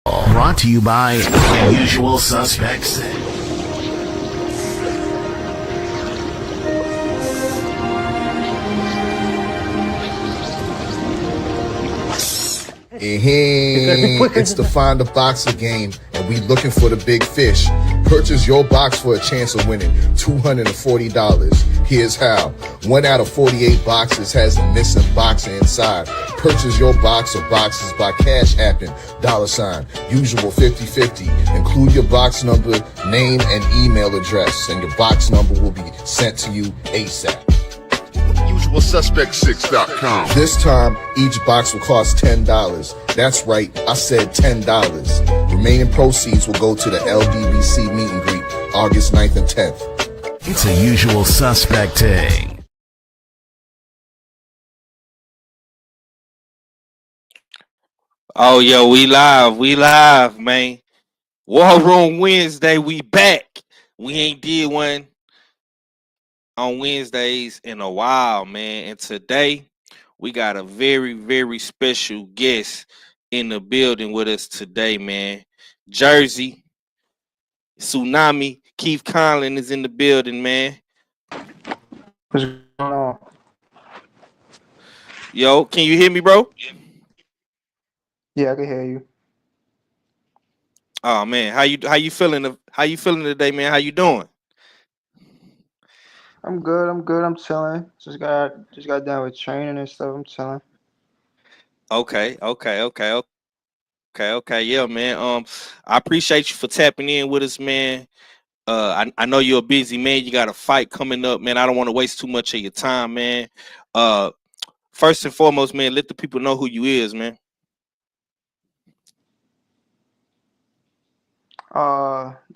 Brought to you by Usual Suspects. It's the Find a Boxer game, and we looking for the big fish. Purchase your box for a chance of winning $240. Here's how. 1 out of 48 boxes has a missing boxer inside. Purchase your box or boxes by Cash Apping, $, usual 50/50. Include your box number, name, and email address, and your box number will be sent to you ASAP. UsualSuspect6.com. This time, each box will cost $10. That's right, I said $10. Remaining proceeds will go to the LDBC meet and greet August 9th and 10th. It's a Usual Suspect thing. Oh, yo, we live, man. War Room Wednesday, we back. We ain't did one on Wednesdays in a while, man. And today, we got a very, very special guest in the building with us today, man. Jersey, Tsumani, Keith Conlon is in the building, man. What's going on? Yo, can you hear me, bro? Yeah, I can hear you. Oh man, how you feeling? How you feeling today, man? How you doing? I'm good. I'm chilling. Just got done with training and stuff. I'm chilling. Okay. Yeah, man. I appreciate you for tapping in with us, man. I know you're a busy man. You got a fight coming up, man. I don't want to waste too much of your time, man. First and foremost, man, let the people know who you is, man.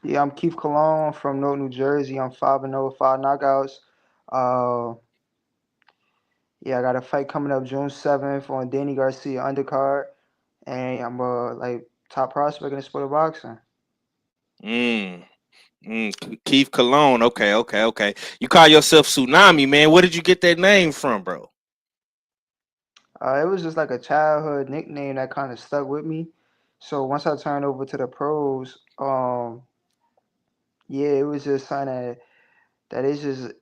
Yeah, I'm Keith Cologne from Newark, New Jersey. I'm 5-0, 5 knockouts. Uh, yeah, I got a fight coming up June 7th on Danny Garcia undercard, and I'm like top prospect in the sport of boxing. Keith Cologne. Okay. You call yourself Tsunami, man. Where did you get that name from, bro? It was just like a childhood nickname that kind of stuck with me. So once I turned over to the pros, yeah, it was just kind of that is just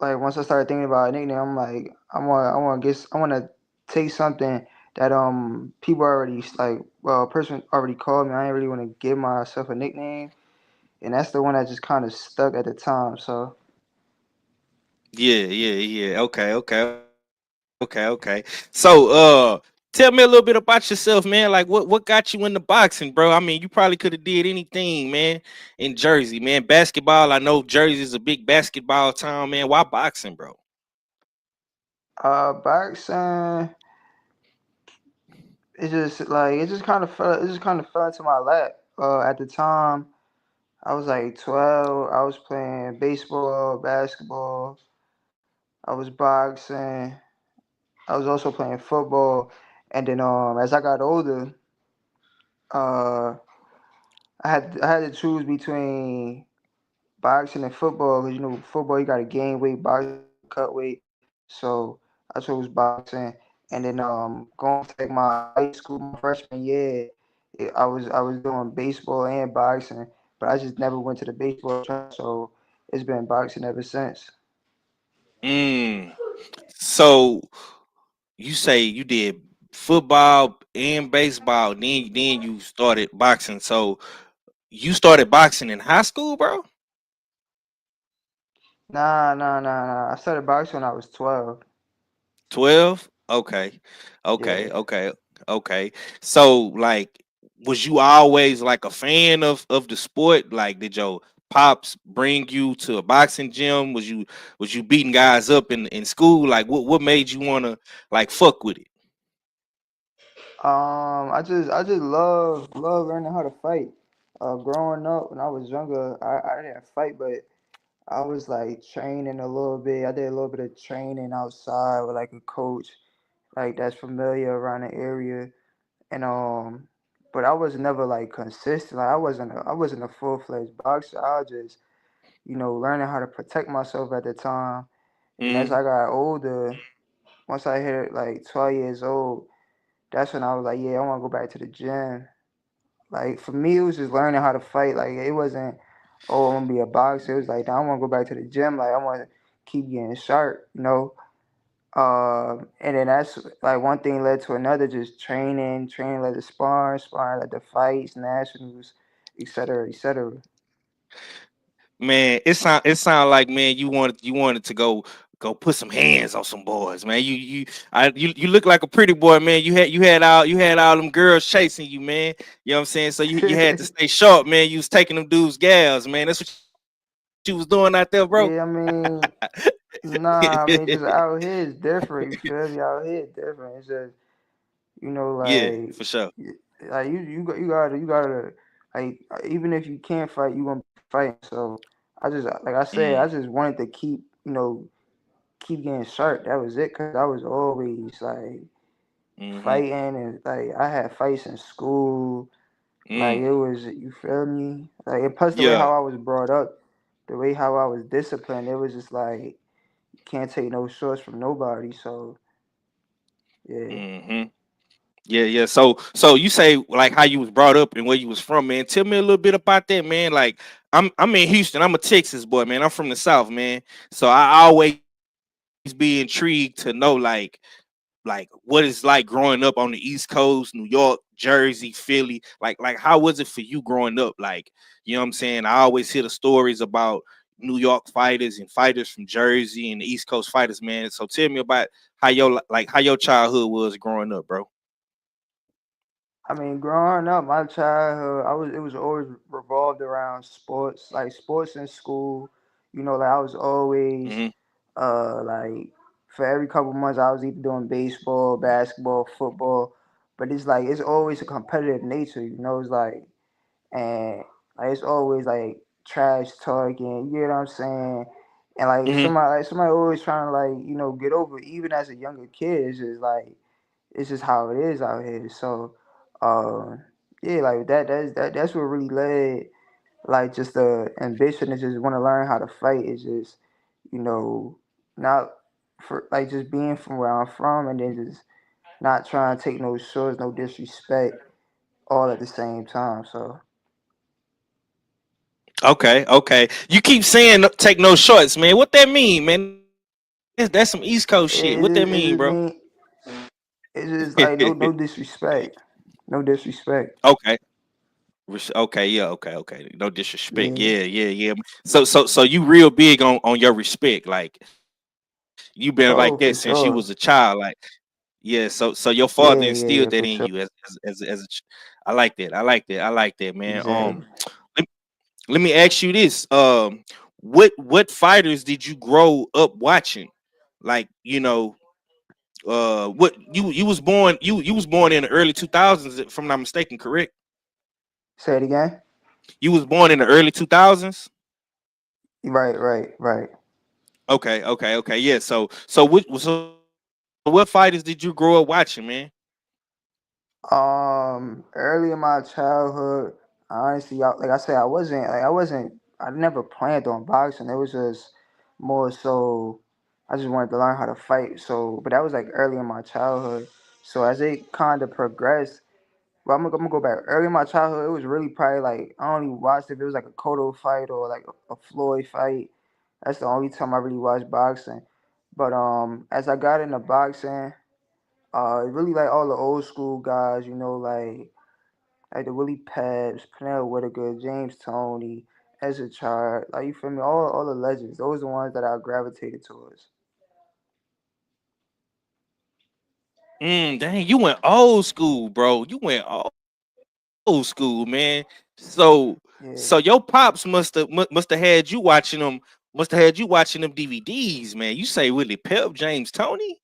like once I started thinking about a nickname, I'm like, I want to take something that people already like, well, a person already called me. I didn't really want to give myself a nickname, and that's the one that just kind of stuck at the time. So Yeah. Okay. So, tell me a little bit about yourself, man. Like, what got you into boxing, bro? I mean, you probably could have did anything, man, in Jersey, man. Basketball. I know Jersey is a big basketball town, man. Why boxing, bro? boxing, it just kind of fell into my lap. At the time, I was like 12. I was playing baseball, basketball. I was boxing. I was also playing football, and then as I got older, uh, I had to choose between boxing and football because football you got to gain weight, boxing cut weight. So I chose boxing, and then going to like my high school, my freshman year, I was doing baseball and boxing, but I just never went to the baseball track, so it's been boxing ever since. Mm. So you say you did football and baseball, then you started boxing. So you started boxing in high school, bro? Nah. I started boxing when I was 12. 12? Okay. Okay. Yeah. Okay. Okay. So like was you always like a fan of the sport? Like did your pops bring you to a boxing gym? Was you beating guys up in school? Like what made you wanna like fuck with it? I just love learning how to fight. Growing up when I was younger, I didn't fight, but I was like training a little bit. I did a little bit of training outside with like a coach, like that's familiar around the area. And but I was never like consistent. Like I wasn't a full-fledged boxer. I was just learning how to protect myself at the time. And as Mm. I got older, once I hit like 12 years old, that's when I was like, yeah, I want to go back to the gym. Like for me, it was just learning how to fight. Like it wasn't, oh, I'm gonna be a boxer. It was like, I want to go back to the gym. Like I want to keep getting sharp, you know. And then that's like one thing led to another. Just training led to sparring led to fights, nationals, etc., etc. Man, it sound like, man, you wanted to go put some hands on some boys, man. You look like a pretty boy, man. You had all them girls chasing you, man. You know what I'm saying? So you had to stay sharp, man. You was taking them dudes gals, man. That's what you was doing out there, bro. Yeah, I mean, nah, I mean, just out here is different. You feel me? Out here is different. It's just Yeah, like, for sure. you gotta like even if you can't fight, you gonna be fighting. So I just like I said, Mm, I just wanted to keep getting sharp. That was it, cause I was always like mm-hmm. fighting and like I had fights in school. Like Mm, it was, you feel me? Like and plus the way yeah. how I was brought up, the way how I was disciplined, it was just like you can't take no shorts from nobody. So yeah. Mm-hmm. Yeah. So you say like how you was brought up and where you was from, man. Tell me a little bit about that, man. Like I'm in Houston. I'm a Texas boy, man. I'm from the South, man. So I always be intrigued to know like what it's like growing up on the East Coast, New York, Jersey, Philly. Like how was it for you growing up? Like, you know what I'm saying? I always hear the stories about New York fighters and fighters from Jersey and the East Coast fighters, man. So tell me about how your childhood was growing up, bro. I mean, growing up, my childhood, it was always revolved around sports, like sports in school. Like I was always, Mm-hmm. like for every couple months, I was either doing baseball, basketball, football. But it's like it's always a competitive nature. It's like and like it's always like trash talking. You know what I'm saying? And like it's Mm-hmm. somebody always trying to like get over. Even as a younger kid, it's just how it is out here. So, um, yeah, like that's what really led, like just the ambition to just want to learn how to fight. Is just you know not for like just being from where I'm from, and then just not trying to take no shorts, no disrespect, all at the same time. So Okay. You keep saying take no shorts, man. What that mean, man? That's some East Coast shit. What that it mean, just bro? mean it's just like no disrespect, no disrespect. Okay. Okay, yeah, okay. No disrespect. Yeah, Yeah. So you real big on your respect. Like you been like oh that for since you sure. was a child. Like yeah. So your father Yeah, instilled that for in sure. you as. I like that. I like that, man. Exactly. Let, let me ask you this. What fighters did you grow up watching? Like what you was born you was born in the early 2000s, if I'm not mistaken, correct? Say it again. You was born in the early 2000s. Right. Okay. Yeah. So what fighters did you grow up watching, man? Early in my childhood, honestly, like I said, I never planned on boxing. It was just more so, I just wanted to learn how to fight. So, but that was like early in my childhood. So as it kind of progressed, well, I'm gonna go back. Early in my childhood, it was really probably like I only watched if it was like a Cotto fight or like a Floyd fight. That's the only time I really watched boxing. But as I got into boxing. Really like all the old school guys, like the Willie Pepps, Pernell Whitaker, James Toney, Ezra Chard, like you feel me, all the legends. Those are the ones that I gravitated towards. Dang, you went old school, bro. You went old school, man. So Yeah. so your pops must have had you watching them. Must have had you watching them DVDs, man. You say Willie Pep, James Tony.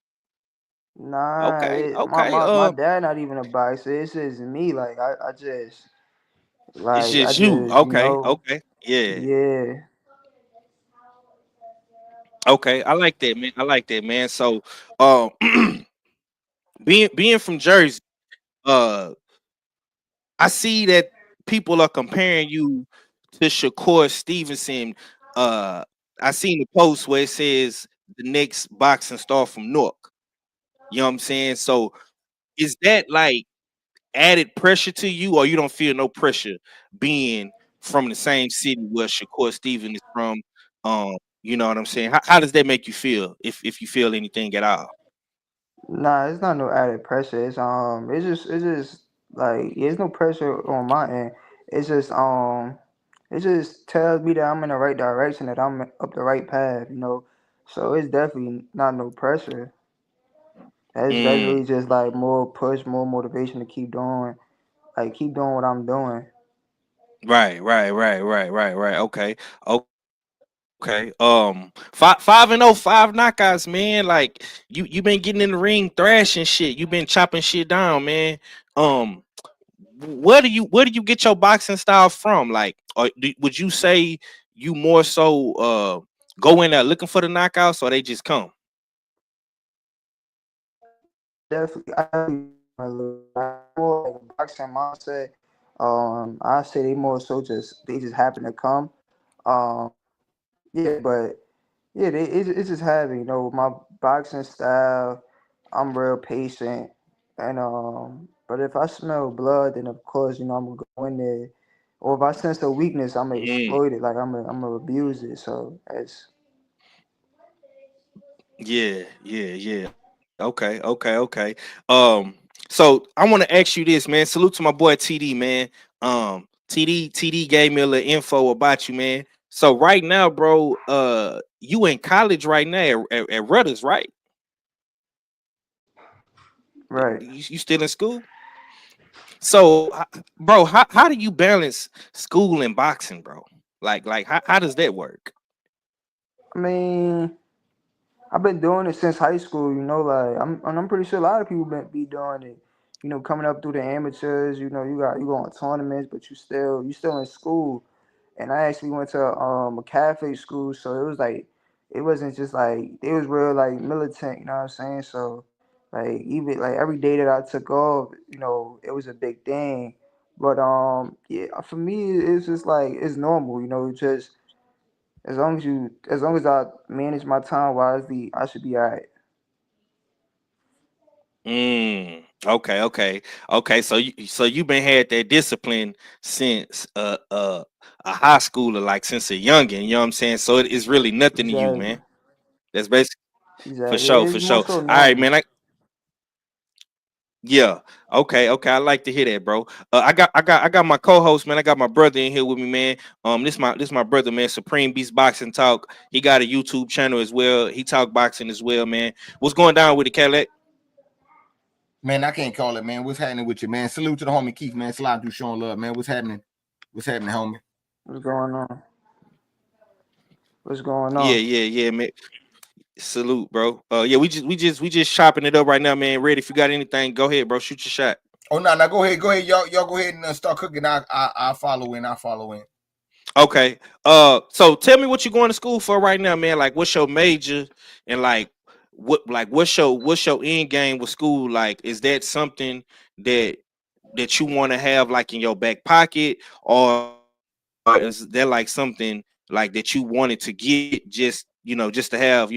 Nah, Okay, my, okay. my my dad not even a boxer. It's just me. Like I just It's like I just you. just Okay. Yeah. yeah. Okay. I like that, man. I like that, man. So, um, being from Jersey, uh, I see that people are comparing you to Shakur Stevenson. Uh, I seen the post where it says the next boxing star from Newark. You know what I'm saying? So, is that like added pressure to you, or you don't feel no pressure being from the same city where Shakur Stephen is from? You know what I'm saying? How does that make you feel if you feel anything at all? Nah, it's not no added pressure. It's just like there's no pressure on my end. It's just it just tells me that I'm in the right direction, that I'm up the right path, you know. So it's definitely not no pressure. That's Mm, really just like more push, more motivation to keep doing what I'm doing. right. Okay. 5-0, 5 knockouts, man. Like you been getting in the ring, thrashing shit. You been chopping shit down, man. Um, where do you get your boxing style from? Like, would you say you more so go in there looking for the knockouts, or they just come? I more like a boxing mindset. I say they just happen to come. Um, yeah, but yeah, it's just having, you know, my boxing style. I'm real patient, and but if I smell blood, then of course, you know, I'm gonna go in there. Or if I sense a weakness, I'm gonna Mm, exploit it. Like I'm gonna abuse it. So it's yeah. Okay. So I want to ask you this, man. Salute to my boy TD, man. TD gave me a little info about you, man. So right now, bro, you in college right now at Rutgers, right? right. You still in school? So, bro, how do you balance school and boxing, bro? Like how does that work? I mean, I've been doing it since high school, you know, like I'm pretty sure a lot of people been be doing it. You know, coming up through the amateurs, you know, you go on tournaments, but you still in school. And I actually went to a Catholic school, so it was like it wasn't just like it was real like militant, you know what I'm saying? So like even like every day that I took off, you know, it was a big thing. But yeah, for me it's just like it's normal, you know, just as long as I manage my time wisely, I should be all right. Okay. So you been had that discipline since a high schooler, like since a youngin. You know what I'm saying? So it's really nothing to you, Exactly. man. That's basically for Exactly. sure, It's for more sure. so All right, normal. man. Yeah. Okay. I like to hear that, bro. I got my co-host, man. I got my brother in here with me, man. This my brother, man. Supreme Beast Boxing Talk. He got a YouTube channel as well. He talk boxing as well, man. What's going down with the Cadillac? Man, I can't call it, man. What's happening with you, man? Salute to the homie Keith, man. Slide through showing love, man. What's happening? What's happening, homie? What's going on? What's going on? Yeah, man. Salute, bro. Yeah, we just chopping it up right now, man. Ready? If you got anything, go ahead, bro. Shoot your shot. Oh no, no, go ahead, y'all go ahead and start cooking. I follow in, I follow in. Okay. So tell me what you're going to school for right now, man. Like, what's your major, and what's your end game with school? Like, is that something that that you want to have like in your back pocket, or is that like something like that you wanted to get just to have,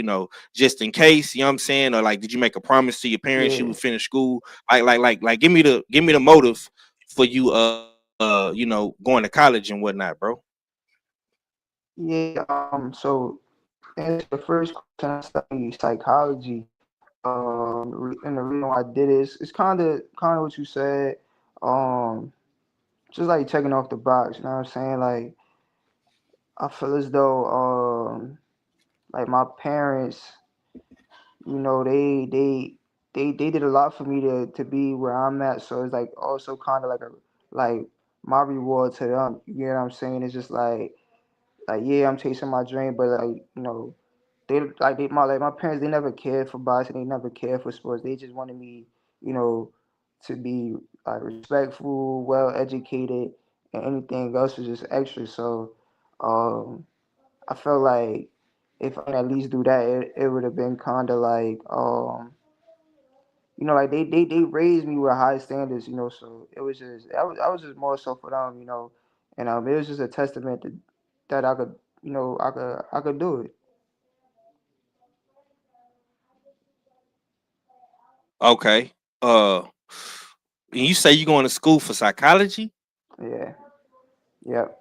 just in case, you know what I'm saying? Or like, did you make a promise to your parents you Yeah. would finish school? Like, give me the motive for you, going to college and whatnot, bro. Yeah. So to answer the first question, I study psychology. And the reason why I did it is kind of what you said. Um, just like checking off the box. You know what I'm saying? Like I feel as though like my parents, you know, they did a lot for me to be where I'm at. So it's like also kind of like my reward to them. You know what I'm saying? It's just like yeah, I'm chasing my dream, but like you know, my parents, they never cared for boxing, they never cared for sports. They just wanted me, you know, to be like respectful, well educated, and anything else was just extra. So um, I felt like if I can at least do that, it would have been kind of like you know, like they raised me with high standards, you know. So it was just I was just more so for them, you know, and it was just a testament that I could, you know, I could do it. Okay. Uh And you say you going to school for psychology? Yeah. Yep.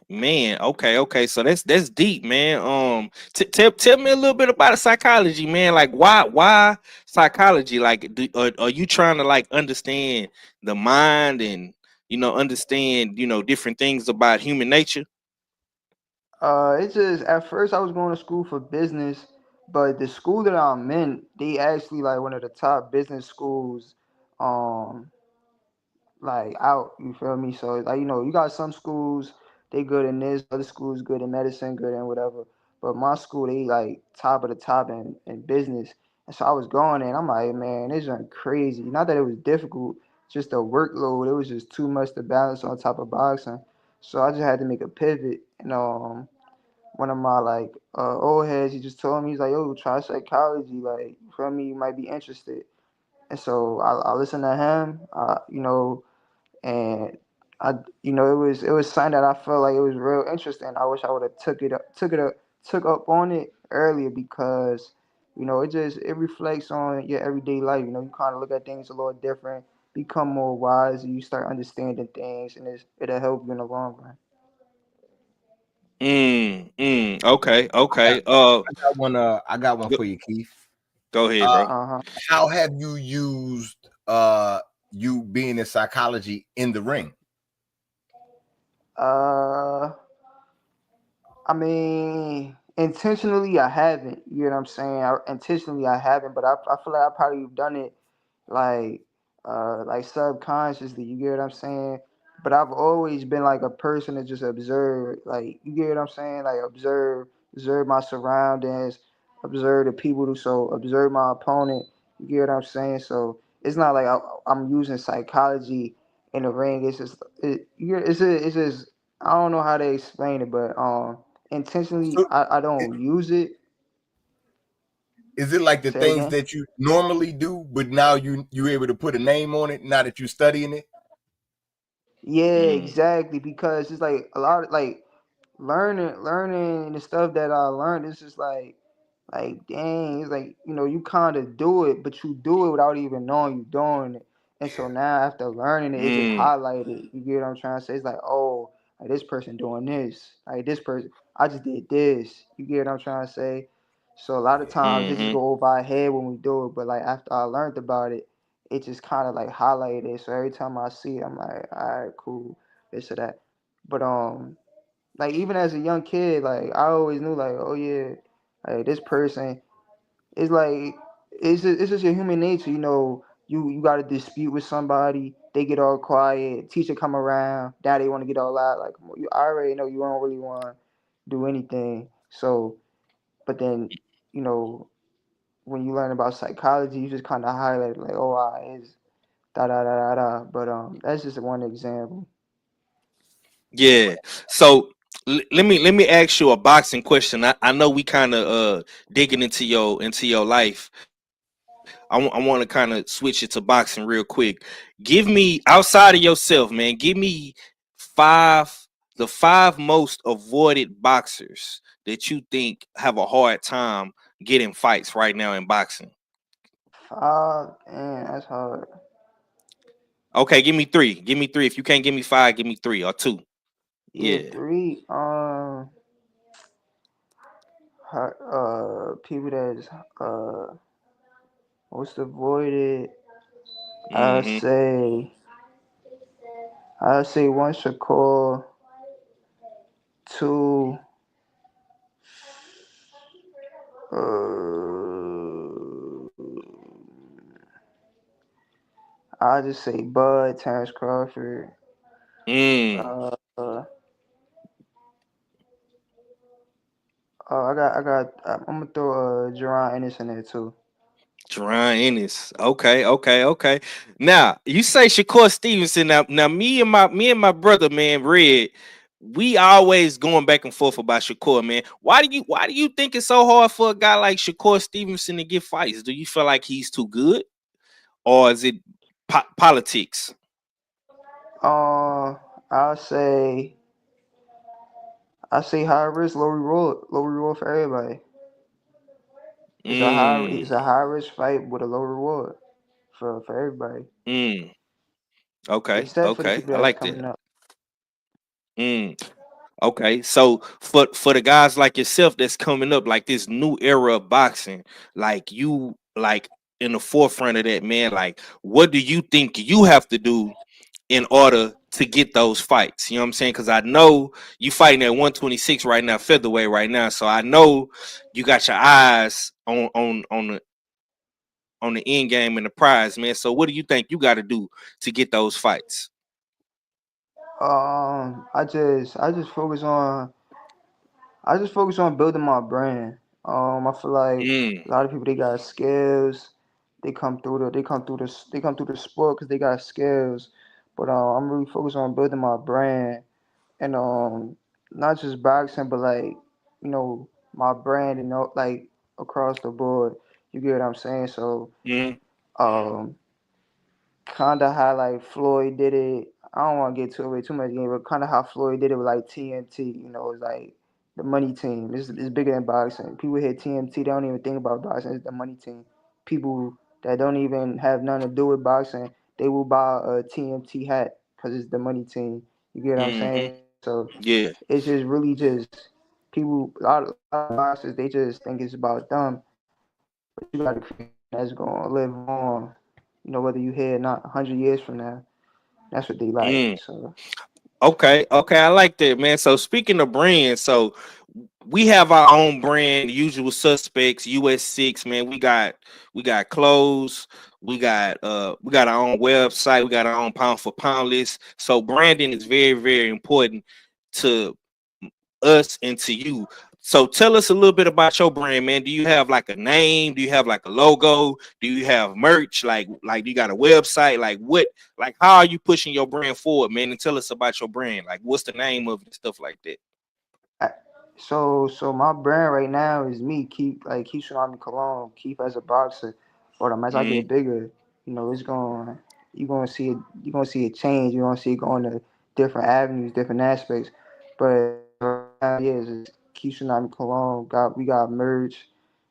Man. Okay. So that's deep, man. Tell me a little bit about psychology, man. Like why psychology? Like, are you trying to like understand the mind and understand different things about human nature? It's just at first I was going to school for business, but the school that I'm in, they actually like one of the top business schools, um, like out. You feel me? So like you got some schools they good in this, other schools good in medicine, good in whatever. But my school they like top of the top in business, and so I was going in. I'm like, man, this is crazy. Not that it was difficult, just the workload. It was just too much to balance on top of boxing. So I just had to make a pivot, and one of my like old heads, he just told me, he's like, yo, try psychology, like you feel me, you might be interested. And so I listened to him, and I, it was something that I felt like it was real interesting. I wish I would have took up on it earlier because, it reflects on your everyday life. You kind of look at things a little different, become more wise, and you start understanding things, and it'll help you in the long run. Okay. I got one Go, for you, Keith. go ahead, Uh, bro. Uh-huh. how have you used you being in psychology in the ring? Uh, I mean, intentionally, I haven't. You know what I'm saying? Intentionally, I haven't, but I feel like I probably have done it like like subconsciously. You get what I'm saying? But I've always been like a person to just observe. Like you get what I'm saying? Like observe my surroundings, observe the people who so observe my opponent. You get what I'm saying? So it's not like I'm using psychology in the ring. It's just it's just I don't know how to explain it, but intentionally So I don't use it. is it like the Say it things again. that you normally do, but now you're able to put a name on it now that you're studying it? Yeah, Mm, exactly. Because it's like a lot of like learning the stuff that I learned. It's just like dang, it's like you kind of do it, but you do it without even knowing you're doing it. And so now after learning it, it just mm, highlighted. You get what I'm trying to say? It's like, oh, like this person doing this, like this person, I just did this. You get what I'm trying to say? So a lot of times it just mm-hmm. go over our head when we do it, but like after I learned about it, it just kind of like highlighted. So every time I see it, I'm like, all right, cool, this or that. But like even as a young kid, like I always knew like, oh yeah, like this person is like it's just your human nature, you got a dispute with somebody, they get all quiet, teacher come around, now they want to get all loud, like you I already know you don't really want to do anything. So, but then, you know, when you learn about psychology, you just kind of highlight like, oh, it's da da da da da. But that's just one example. Yeah. So let me ask you a boxing question. I know we kind of digging into your life. I want to kind of switch it to boxing real quick. Give me outside of yourself, man. Give me five the five most avoided boxers that you think have a hard time getting fights right now in boxing. And that's hard. Okay, give me three. Give me three. If you can't give me five, give me three or two. Yeah, Yeah. three. People that's most avoided. I Mm-hmm. say I say one Shakur, two. I just say Bud, Terrence Crawford. Mm. Uh, uh, I'm gonna throw Jerron Ennis in there too. Jerron Ennis. Okay. Now you say Shakur Stevenson. Now me and my brother, man, Red, we always going back and forth about Shakur, man. Why do you think it's so hard for a guy like Shakur Stevenson to get fights? Do you feel like he's too good, or is it politics? Uh, I say high risk, low reward for everybody. It's a Mm. high risk fight with a low reward for everybody. Mm. Okay. Except for the Okay. people I that's like that. coming up. Mm. Okay. So for the guys like yourself that's coming up, like this new era of boxing, like you like in the forefront of that, man. Like, what do you think you have to do in order to get those fights? You know what I'm saying? Because I know you fighting at 126 right now, featherweight right now. So I know you got your eyes on the end game and the prize, man. So what do you think you got to do to get those fights? I just focus on building my brand. I feel like Mm, a lot of people they got skills. They come through the sport because they got skills. But I'm really focused on building my brand and not just boxing, but like my brand and like across the board. You get what I'm saying? So mm, um kind of how like Floyd did it. I don't want to get too much game, but kind of how Floyd did it with like TNT. It's like the money team. It's bigger than boxing. People hear TNT, they don't even think about boxing. It's the money team. People that don't even have nothing to do with boxing, they will buy a TNT hat because it's the money team. You get what I'm mm-hmm. saying? So Yeah. it's just really just people. A lot of boxers they just think it's about them, but you got to create that's gonna live on. Whether you hear not 100 years from now. That's what they like. Mm. So Okay. Okay. I like that, man. So speaking of brands, so we have our own brand, Usual Suspects, US6, man. We got clothes, we got our own website, we got our own pound for pound list. So branding is very, very important to us and to you. So tell us a little bit about your brand, man. Do you have like a name? Do you have like a logo? Do you have merch? Like you got a website? Like what? Like how are you pushing your brand forward, man? And tell us about your brand. Like what's the name of it and stuff like that? I, so my brand right now is me, Keith Tsunami Cologne, Keith as a boxer. But as I Mm, get bigger, it's going you're gonna see it change. You're gonna see it going to different avenues, different aspects. But right now, yeah, it's Keith Tsunami Cologne. We got merch.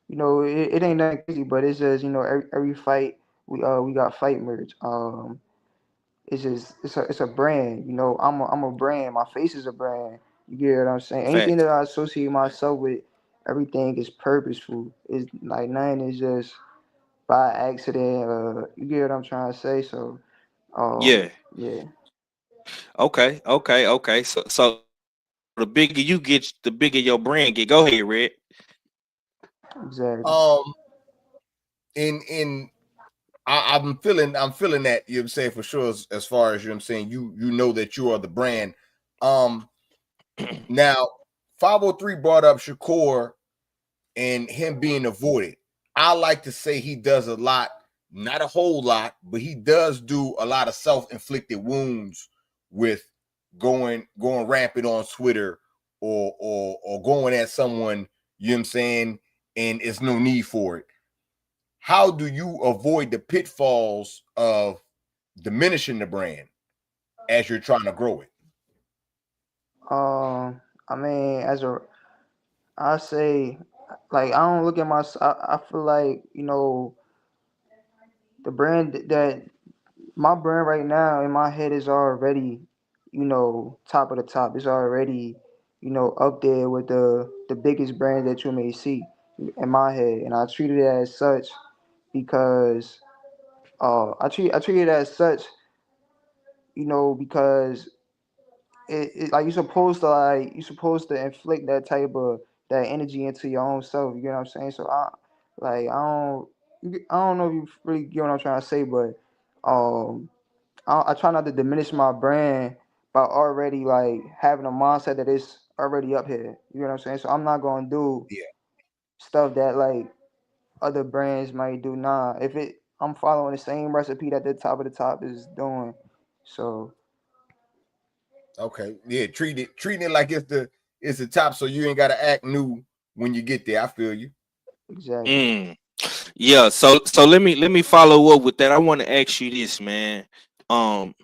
It ain't nothing crazy, but it's just every fight we got fight merch. It's just it's a brand. I'm a brand. My face is a brand. You get what I'm saying? Anything facts. that I associate myself with, everything is purposeful. It's like nothing is just by accident. You get what I'm trying to say? So, Yeah. yeah, Okay. Okay. Okay. So the bigger you get, the bigger your brand get. Go ahead, Red. exactly, Um, in I'm feeling that, you know what I'm saying, for sure, as far as, you know what I'm saying, you know that you are the brand. Um, Now 503 brought up Shakur and him being avoided. I like to say he does a lot, not a whole lot, but he does do a lot of self-inflicted wounds with going rampant on Twitter or going at someone, you know what I'm saying, and it's no need for it. How do you avoid the pitfalls of diminishing the brand as you're trying to grow it? I mean, I say, like I don't look at my. I feel like the brand that my brand right now in my head is already, top of the top. It's already, up there with the biggest brand that you may see in my head, and I treat it as such because I treat it as such, because it like you're supposed to inflict that type of that energy into your own self. You get what I'm saying? So like I don't know if you really get what I'm trying to say, but um I try not to diminish my brand by already like having a mindset that it's already up here. You know what I'm saying? So I'm not gonna do Yeah. stuff that like other brands might do. Nah, if I'm following the same recipe that the top of the top is doing. So Okay. Yeah. Treating it like it's the top, so you ain't got to act new when you get there. I feel you. exactly. Mm. Yeah. So let me follow up with that. I want to ask you this, man. Um,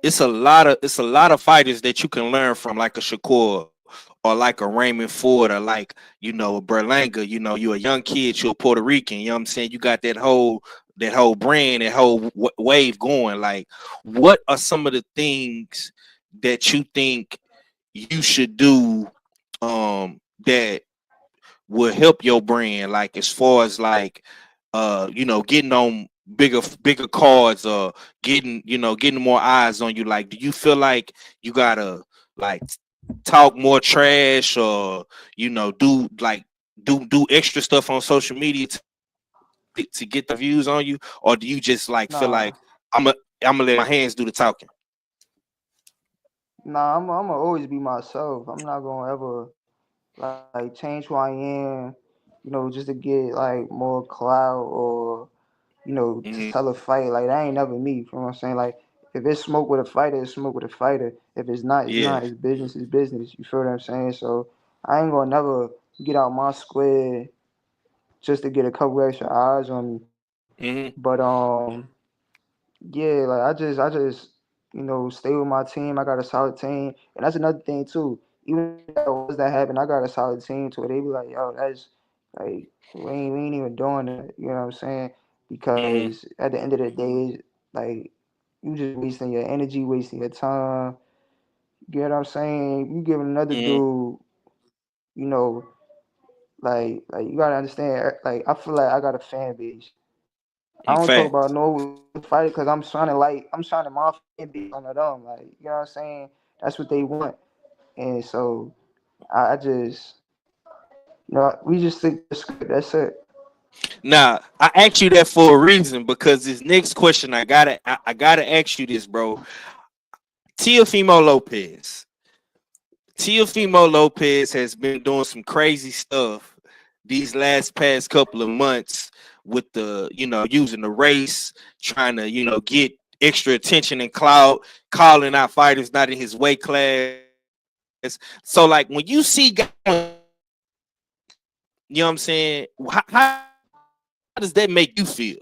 it's a lot of fighters that you can learn from, like a Shakur or like a Raymond Ford or like a Berlanga. You're a young kid, you're a Puerto Rican. You know what I'm saying? You got that whole brand, that whole wave going. Like, what are some of the things that you think you should do that will help your brand, like as far as like getting on bigger cards, or getting more eyes on you? Like, do you feel like you gotta like talk more trash, or do like do extra stuff on social media to get the views on you? Or do you just like feel Nah, like I'm gonna let my hands do the talking? nah, I'm gonna always be myself. I'm not gonna ever like change who I am, just to get like more clout or to Hmm. sell a fight. Like that ain't never me. You know what I'm saying? Like if it's smoke with a fighter, it's smoke with a fighter. If it's not, it's Yeah. not. It's business, it's business. You feel what I'm saying? So I ain't gonna never get out my square just to get a couple extra eyes on me. Hmm. But yeah, like stay with my team. I got a solid team, and that's another thing too. Even if that was that happened, I got a solid team to where they be like, yo, that's like we ain't even doing that. You know what I'm saying? Hmm. Because at the end of the day, like you just wasting your energy, wasting your time. You get what I'm saying? You giving another Hmm. dude, you know, like you gotta understand. Like I feel like I got a fan base. I don't talk about Facts. no fighter because I'm trying to my fan base on them. Like, you know what I'm saying? That's what they want. And so I just we just stick to the script. That's it. Now, I asked you that for a reason, because this next question I gotta ask you this, bro. Teofimo Lopez. Teofimo Lopez has been doing some crazy stuff these past couple of months with the, using the race, trying to, get extra attention and clout, calling out fighters not in his weight class. So like when you see guys, you know what I'm saying? How does that make you feel?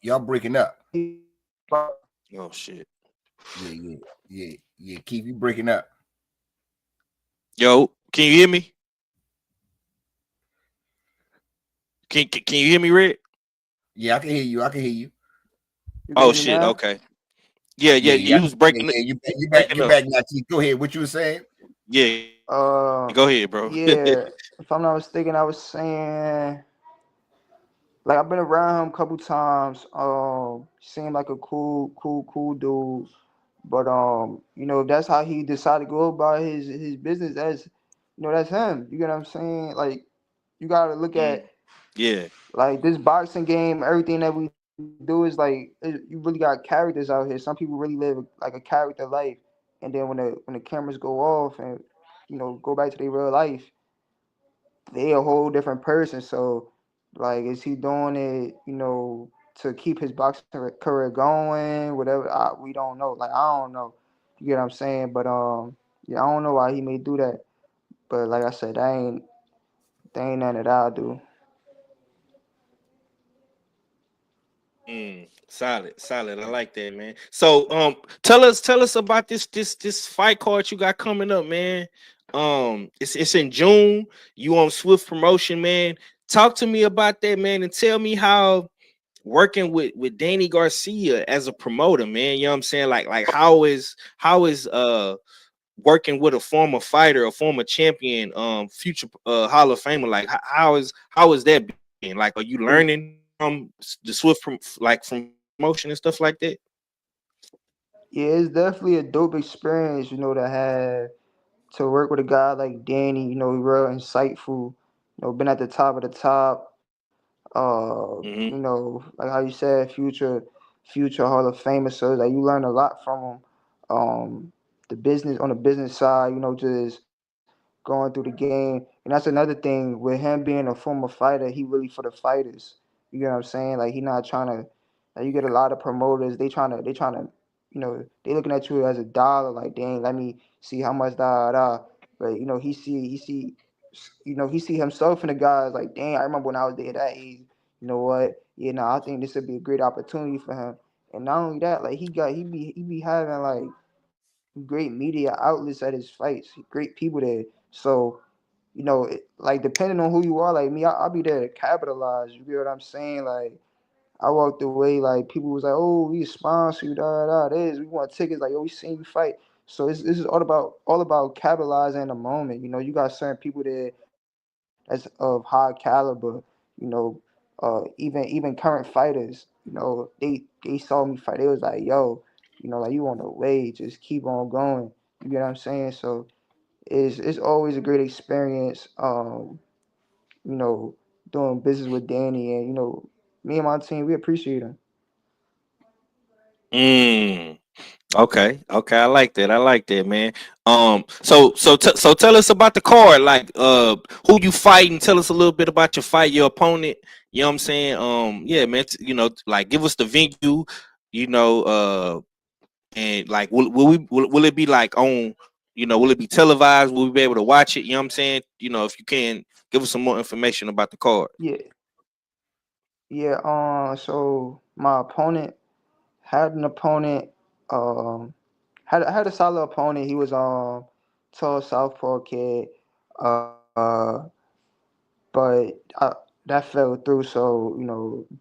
Y'all breaking up. Oh shit. Yeah. Keep you breaking up. Yo, can you hear me? Can you hear me, Red? Yeah, I can hear you. I can hear you. You can Oh hear me shit. now? Okay. Yeah, yeah. Yeah. You was breaking it, You back. breaking You up. back now. Keith. Go ahead. What you were saying? Yeah. Uh, Go ahead, bro. yeah. If I'm not mistaken, I was saying like I've been around him a couple times. Seemed like a cool dude. But if that's how he decided to go about his business, that's him. You get what I'm saying? Like you gotta look Mm, at yeah. like this boxing game. Everything that we do is like you really got characters out here. Some people really live like a character life, and then when the cameras go off and go back to their real life, they a whole different person. So, like, is he doing it, to keep his boxing career going? Whatever, we don't know. Like, I don't know. You get what I'm saying? But yeah, I don't know why he may do that. But like I said, that ain't nothing that I'll do. Solid, solid. I like that, man. So, tell us about this fight card you got coming up, man. It's in June. You on Swift Promotion, man. Talk to me about that, man, and tell me how working with Danny Garcia as a promoter, man. You know what I'm saying? Like how is working with a former fighter, a former champion, future Hall of Famer. Like how is that being? Like, are you It, learning from the Swift from promotion and stuff like that? yeah, it's definitely a dope experience, to have to work with a guy like Danny. Real insightful. Been at the top of the top. Hmm. Like how you said, future Hall of Famer. So like you learn a lot from him. On the business side, just going through the game. And that's another thing with him being a former fighter, he really for the fighters. You get what I'm saying? Like he not trying to like you get a lot of promoters, they trying to they looking at you as a dollar, like dang, let me see how much da. But he see himself in the guys like, dang, I remember when I was there at that age. You know what? Yeah, no, I think this would be a great opportunity for him. And not only that, like he be having like great media outlets at his fights, great people there. So like depending on who you are, like me, I'll be there to capitalize. You get what I'm saying? Like I walked away, like people was like, "Oh, we sponsor you, this. We want tickets." Like, "Yo, we seen you fight." So this is all about capitalizing the moment. You got certain people there that's of high caliber. You know, even current fighters. They saw me fight. They was like, "Yo, like you on the way, just keep on going." You get what I'm saying? So it's always a great experience. You know, doing business with Danny, and me and my team, we appreciate him. Mm. Okay, I like that. I like that, man. So tell us about the card. Like, who you fighting? Tell us a little bit about your fight, your opponent. You know what I'm saying? Yeah, man. Like, give us the venue. You know, and like, will it be like on? Will it be televised? Will we be able to watch it? You know what I'm saying? If you can, give us some more information about the card. Yeah, yeah. So my opponent had an opponent. Um, had a solid opponent. He was tall southpaw kid. Uh, but that fell through. So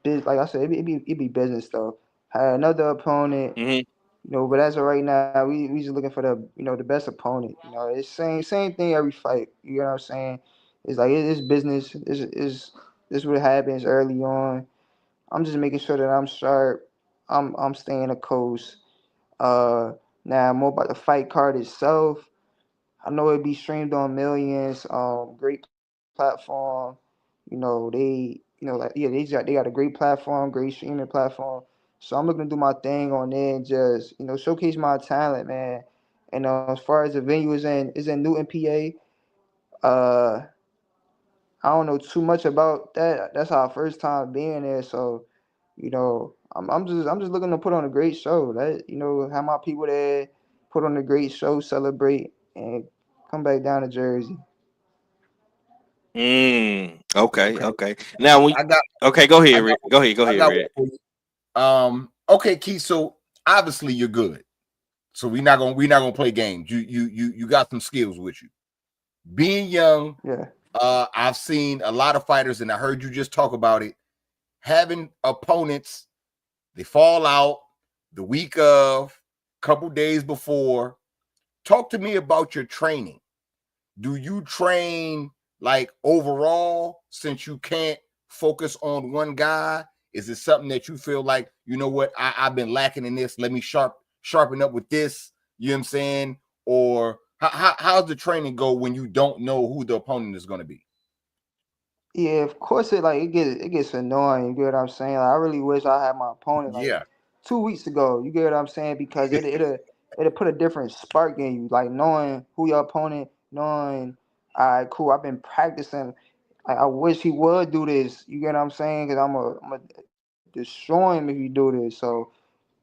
like I said, it be business stuff. Had another opponent. Mm-hmm. But as of right now, we just looking for the best opponent. It's same thing every fight. You know what I'm saying? It's like it's business. Is what happens early on. I'm just making sure that I'm sharp. I'm staying the coast. Uh, Now more about the fight card itself. I know it be streamed on millions. Great platform. They got a great platform, great streaming platform. So I'm looking to do my thing on there and just showcase my talent, man. And as far as the venue is in Newton, PA. I don't know too much about that. That's our first time being there, so I'm just looking to put on a great show. Have my people there, put on a great show, celebrate, and come back down to Jersey. Okay. Okay, Now we. I got Okay, go I ahead, got Rick. Go I ahead, got one Rick. for you. Okay, Keith. So obviously you're good. So we're not gonna play games. You got some skills with you. Being young, Yeah. I've seen a lot of fighters, and I heard you just talk about it. Having opponents, they fall out the week of, couple days before. Talk to me about your training. Do you train like overall since you can't focus on one guy? Is it something that you feel like, you know what, I've been lacking in this? Let me sharpen up with this. You know what I'm saying? Or how's the training go when you don't know who the opponent is going to be? Yeah, of course it gets annoying. You get what I'm saying? Like, I really wish I had my opponent like Yeah. 2 weeks ago. You get what I'm saying? Because it'll put a different spark in you, like knowing who your opponent, knowing, all right, cool. I've been practicing. Like, I wish he would do this. You get what I'm saying? Because I'm a destroy him if he do this. So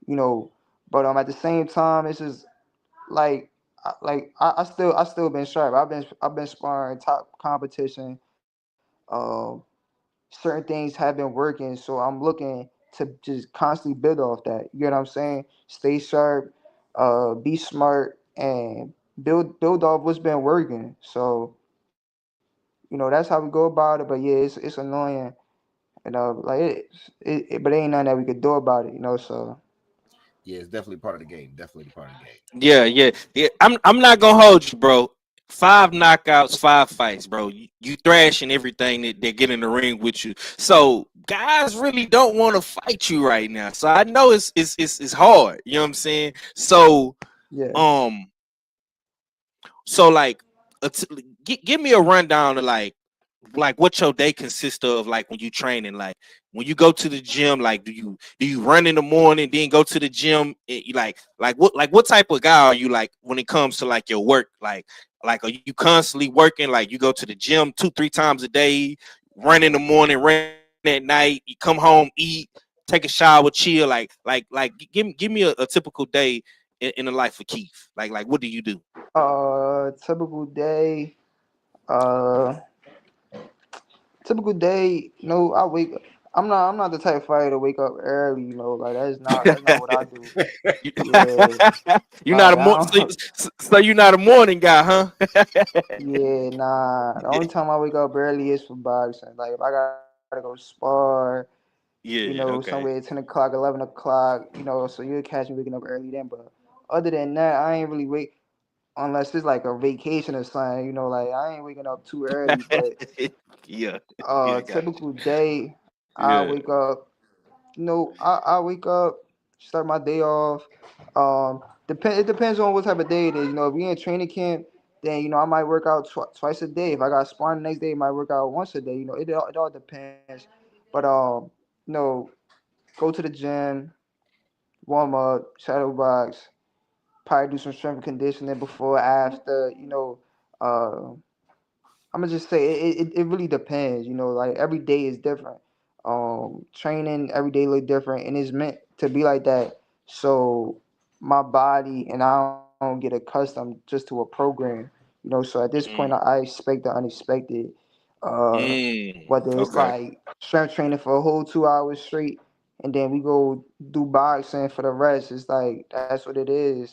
you know, but at the same time, it's just I still been sharp. I've been sparring top competition. Um, Certain things have been working, so I'm looking to just constantly build off that. You get what I'm saying? Stay sharp, be smart, and build off what's been working. So that's how we go about it. But yeah, it's annoying, like but ain't nothing that we could do about it. So Yeah, it's definitely part of the game. Definitely part of the game. Yeah. I'm not gonna hold you, bro. 5 knockouts, 5 fights, bro. You thrashing everything that get in the ring with you. So guys really don't want to fight you right now. So I know it's hard. You know what I'm saying? So yeah. um, like, give me a rundown of like what your day consists of, like when you training, like when you go to the gym, like do you run in the morning then go to the gym, you like what type of guy are you, like when it comes to like your work, like are you constantly working, like you go to the gym 2-3 times a day, run in the morning, run at night, you come home, eat, take a shower, chill, give me a typical day in the life of Keith, like what do you do? Typical day. Uh, Typical day. I wake up. I'm not the type of fighter to wake up early. Like that's not what I do. You- Yeah, you're not a like mor- I don't. so you're not a morning guy, huh? Yeah, nah. The only time I wake up early is for boxing. Like if I gotta go spar, Yeah, somewhere okay. 10 o'clock, 11 o'clock. So you'll catch me waking up early then. But other than that, I ain't really wake unless it's like a vacation or something. Like I ain't waking up too early. But Yeah, yeah, got you. typical day, I Yeah. wake up. I wake up, start my day off. It depends on what type of day it is. If we in training camp, then I might work out twice a day. If I got sparring the next day, I might work out once a day. It all depends. But you know, go to the gym, warm up, shadow box, probably do some strength and conditioning before, after. I'm gonna just say it really depends. Like every day is different. Training every day look different, and it's meant to be like that. So my body and I don't get accustomed just to a program. So at this point, Mm, I expect the unexpected. Uh, Whether it's okay. like strength training for a whole 2 hours straight, and then we go do boxing for the rest. It's like that's what it is.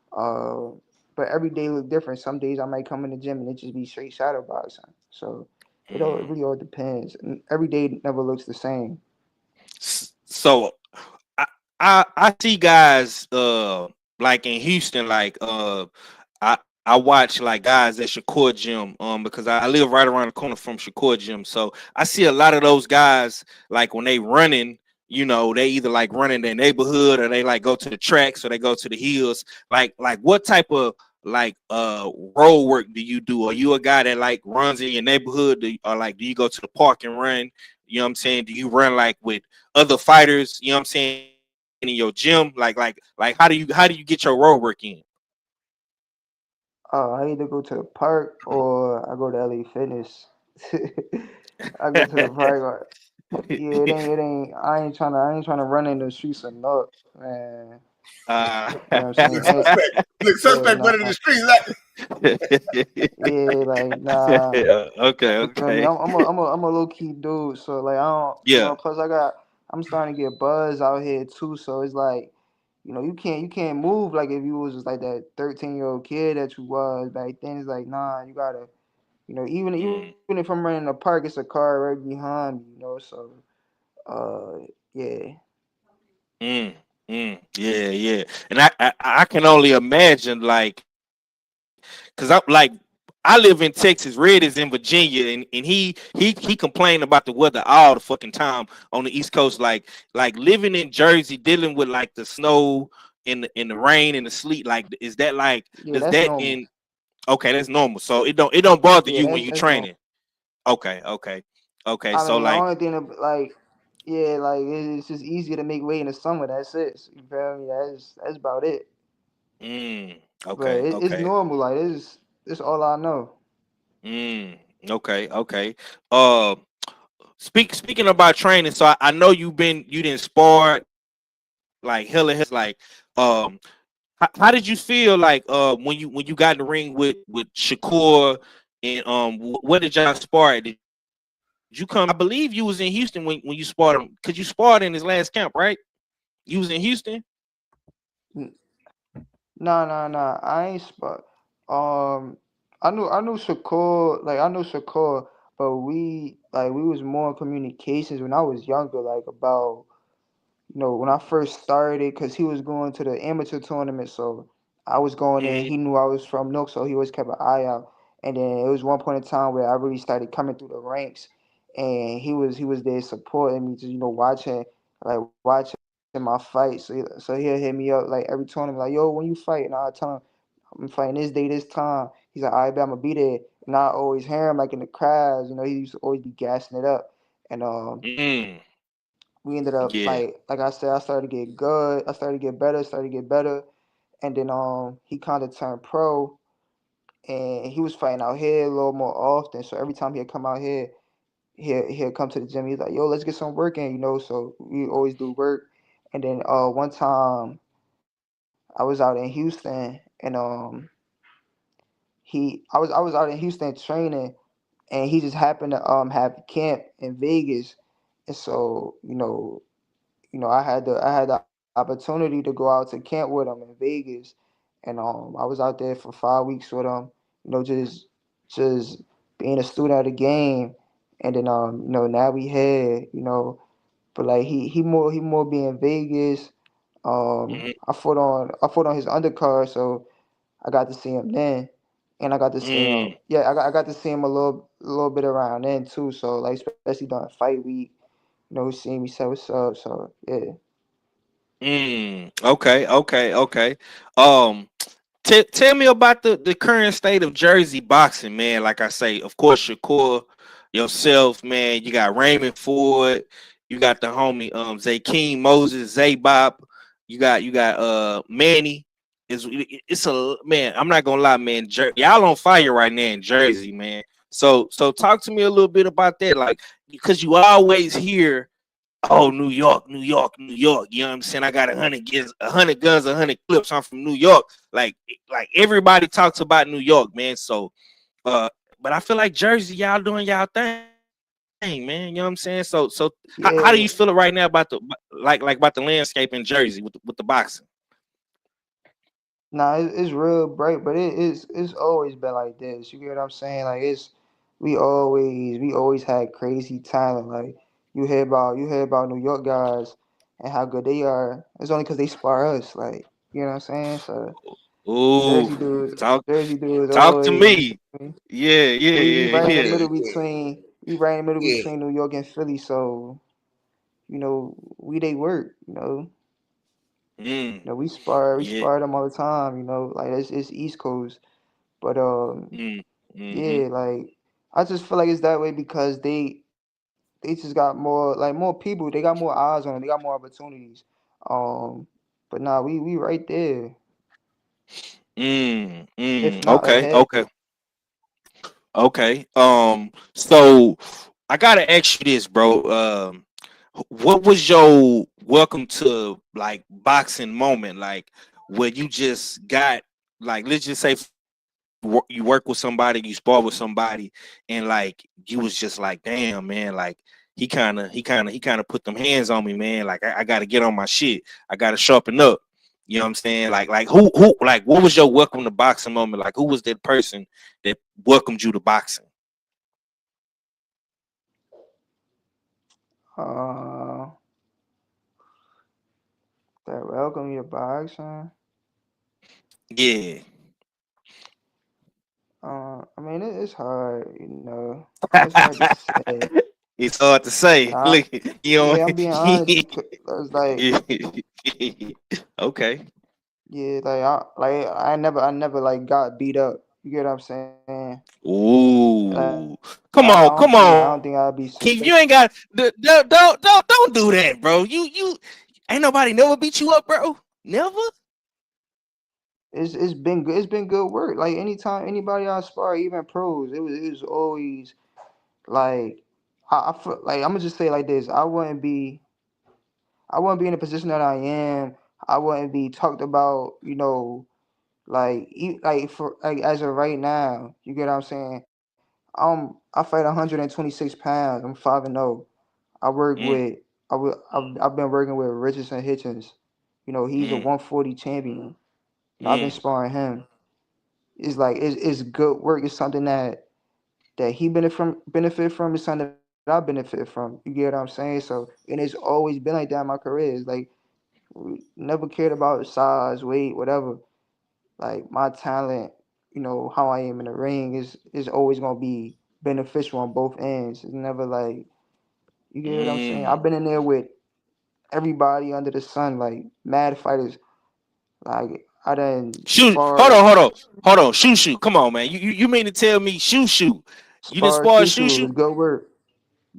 Uh, but every day look different. Some days I might come in the gym and it just be straight shadow boxing. So it Mm. really all depends. And every day never looks the same. So I, I see guys like in Houston, like I watch like guys at Shakur Gym because I live right around the corner from Shakur Gym. So I see a lot of those guys like when they running, they either like run in their neighborhood or they like go to the tracks or they go to the hills. Like what type of like road work do you do? Are you a guy that like runs in your neighborhood, or like do you go to the park and run? You know what I'm saying? Do you run like with other fighters? You know what I'm saying? In your gym, like how do you get your road work in? I either go to the park or I go to LA Fitness. I go to the park. Yeah, it ain't. I ain't trying to run in the streets of Newark, man. You know what I'm saying? Look suspect. Look Yeah, suspect running nah. the streets. Like, Yeah, like nah. Okay, You feel me? okay. I'm a low key dude, so like I don't, Yeah. Plus I'm starting to get buzz out here too, so it's like, you can't move like if you was just like that 13-year-old kid that you was back then. It's like nah, you gotta, even if Mm, I'm running in the park, it's a car right behind me, so uh yeah. mm, yeah, yeah. And I can only imagine because I live in Texas. Red is in Virginia, and he complained about the weather all the fucking time on the East Coast. Like living in Jersey, dealing with like the snow and the rain and the sleet. Like, is that like Yeah, does that's that normal. in? Okay, that's normal. So it don't bother Yeah, you when that's you that's normal. training. Okay, okay, okay. I So mean, the like, only thing that, like, yeah, like it's just easier to make weight in the summer. That's it. You feel me? That's about it. But okay, it's okay. normal. Like it's all I know. Mm, okay, okay. Uh, speaking about training, so I know you didn't spar like hella times. Like, how did you feel like when you got in the ring with Shakur and where did y'all spar at? Did you come? I believe you was in Houston when you sparred him because you sparred in his last camp, right? You was in Houston. N- Nah. I ain't spot. Um, I knew Shakur. Like I knew Shakur, but we was more in communications when I was younger. Like about when I first started, because he was going to the amateur tournament, so I was going in. Mm, He knew I was from Nook, so he always kept an eye out. And then it was one point in time where I really started coming through the ranks, and he was there supporting me, just watching my fight. So he'll hit me up like every tournament, like, yo, when you fight, and I tell him I'm fighting this day, this time. He's like, all right, bet I'm gonna be there. And I always hear him like in the crowds. He used to always be gassing it up. And mm, we ended up like yeah. I said, I started to get good. I started to get better, and then he kind of turned pro, and he was fighting out here a little more often. So every time he'd come out here, he'll come to the gym. He's like, "Yo, let's get some work in," So we always do work. And then one time I was out in Houston, and I was out in Houston training, and he just happened to have camp in Vegas, And so, I had the opportunity to go out to camp with him in Vegas, and I was out there for 5 weeks with him. Just being a student of the game, and then now we had but like he more being Vegas. Mm-hmm. I fought on his undercard, so I got to see him then, and I got to see him. Mm, Yeah, I got to see him a little bit around then too. So like especially during fight week, seeing me say what's up. So yeah. okay. Um, tell me about the current state of Jersey boxing, man. Like I say, of course, Shakur, yourself, man. You got Raymond Ford, you got the homie Zakeem Moses, Zaybop, you got Manny. It's a man. I'm not gonna lie, man. Y'all on fire right now in Jersey, man. So talk to me a little bit about that, like because you always hear, oh, New York, New York, New York. You know what I'm saying? I got 100 guns, 100 clips. I'm from New York. Like everybody talks about New York, man. So, uh, but I feel like Jersey, y'all doing y'all thing, man. You know what I'm saying? So how do you feel it Yeah. right now about like about the landscape in Jersey with the boxing? Nah, it's real bright, but it's always been like this. You get what I'm saying? Like we always had crazy talent. Like you hear about New York guys and how good they are. It's only because they spar us. Like you know what I'm saying? So Ooh, Jersey dudes, talk Jersey dudes talk to always. You me. feel me? Yeah, yeah, We yeah, right in the yeah. middle Yeah, between we right in the middle yeah, between New York and Philly. So we they work. Mm, We spar we yeah. spar them all the time. Like it's East Coast, but Mm, mm-hmm. yeah, like I just feel like it's that way because they just got more more people. They got more eyes on them. They got more opportunities. Um, but nah, we right there, if not Okay, ahead. okay. Okay. So I gotta ask you this, bro. What was your welcome to like boxing moment? Like where you just got like let's just say you work with somebody, you spar with somebody, and like you was just like, damn, man, like he kind of put them hands on me, man. Like I gotta get on my shit. I gotta sharpen up. You know what I'm saying? Like who like what was your welcome to boxing moment? Like who was that person that welcomed you to boxing? Uh, that welcome you to boxing. Yeah. I mean it's hard. It's hard to say. It's hard to say. Nah, Look, you know. yeah, I'm being honest because it's like Okay. yeah, like I never like got beat up. You get what I'm saying? Like Ooh, come I on, don't come think I on, don't think I'd be Keith. successful. You ain't got don't do that, bro. You ain't nobody never beat you up, bro. Never. It's been good. It's been good work. Like anytime anybody I spar, even pros, it was always like I feel like I'm gonna just say it like this. I wouldn't be in the position that I am. I wouldn't be talked about. Like for like as of right now. You get what I'm saying? I fight 126 pounds. I'm 5-0. I work Mm, with I've been working with Richardson Hitchens. He's a mm, 140 champion. I've been mm, sparring him. It's good work. It's something that he benefit from. It's something that I benefit from. You get what I'm saying? And it's always been like that in my career. It's like never cared about size, weight, whatever. Like my talent, how I am in the ring is always gonna be beneficial on both ends. It's never like you get what I'm saying. I've mm. been in there with everybody under the sun, like mad fighters. Like I done Shoot, hold on, sparred hold on, hold on. Shoot. Come on, man. You mean to tell me shoot? You just sparred spar Susu. It shoot? was good work.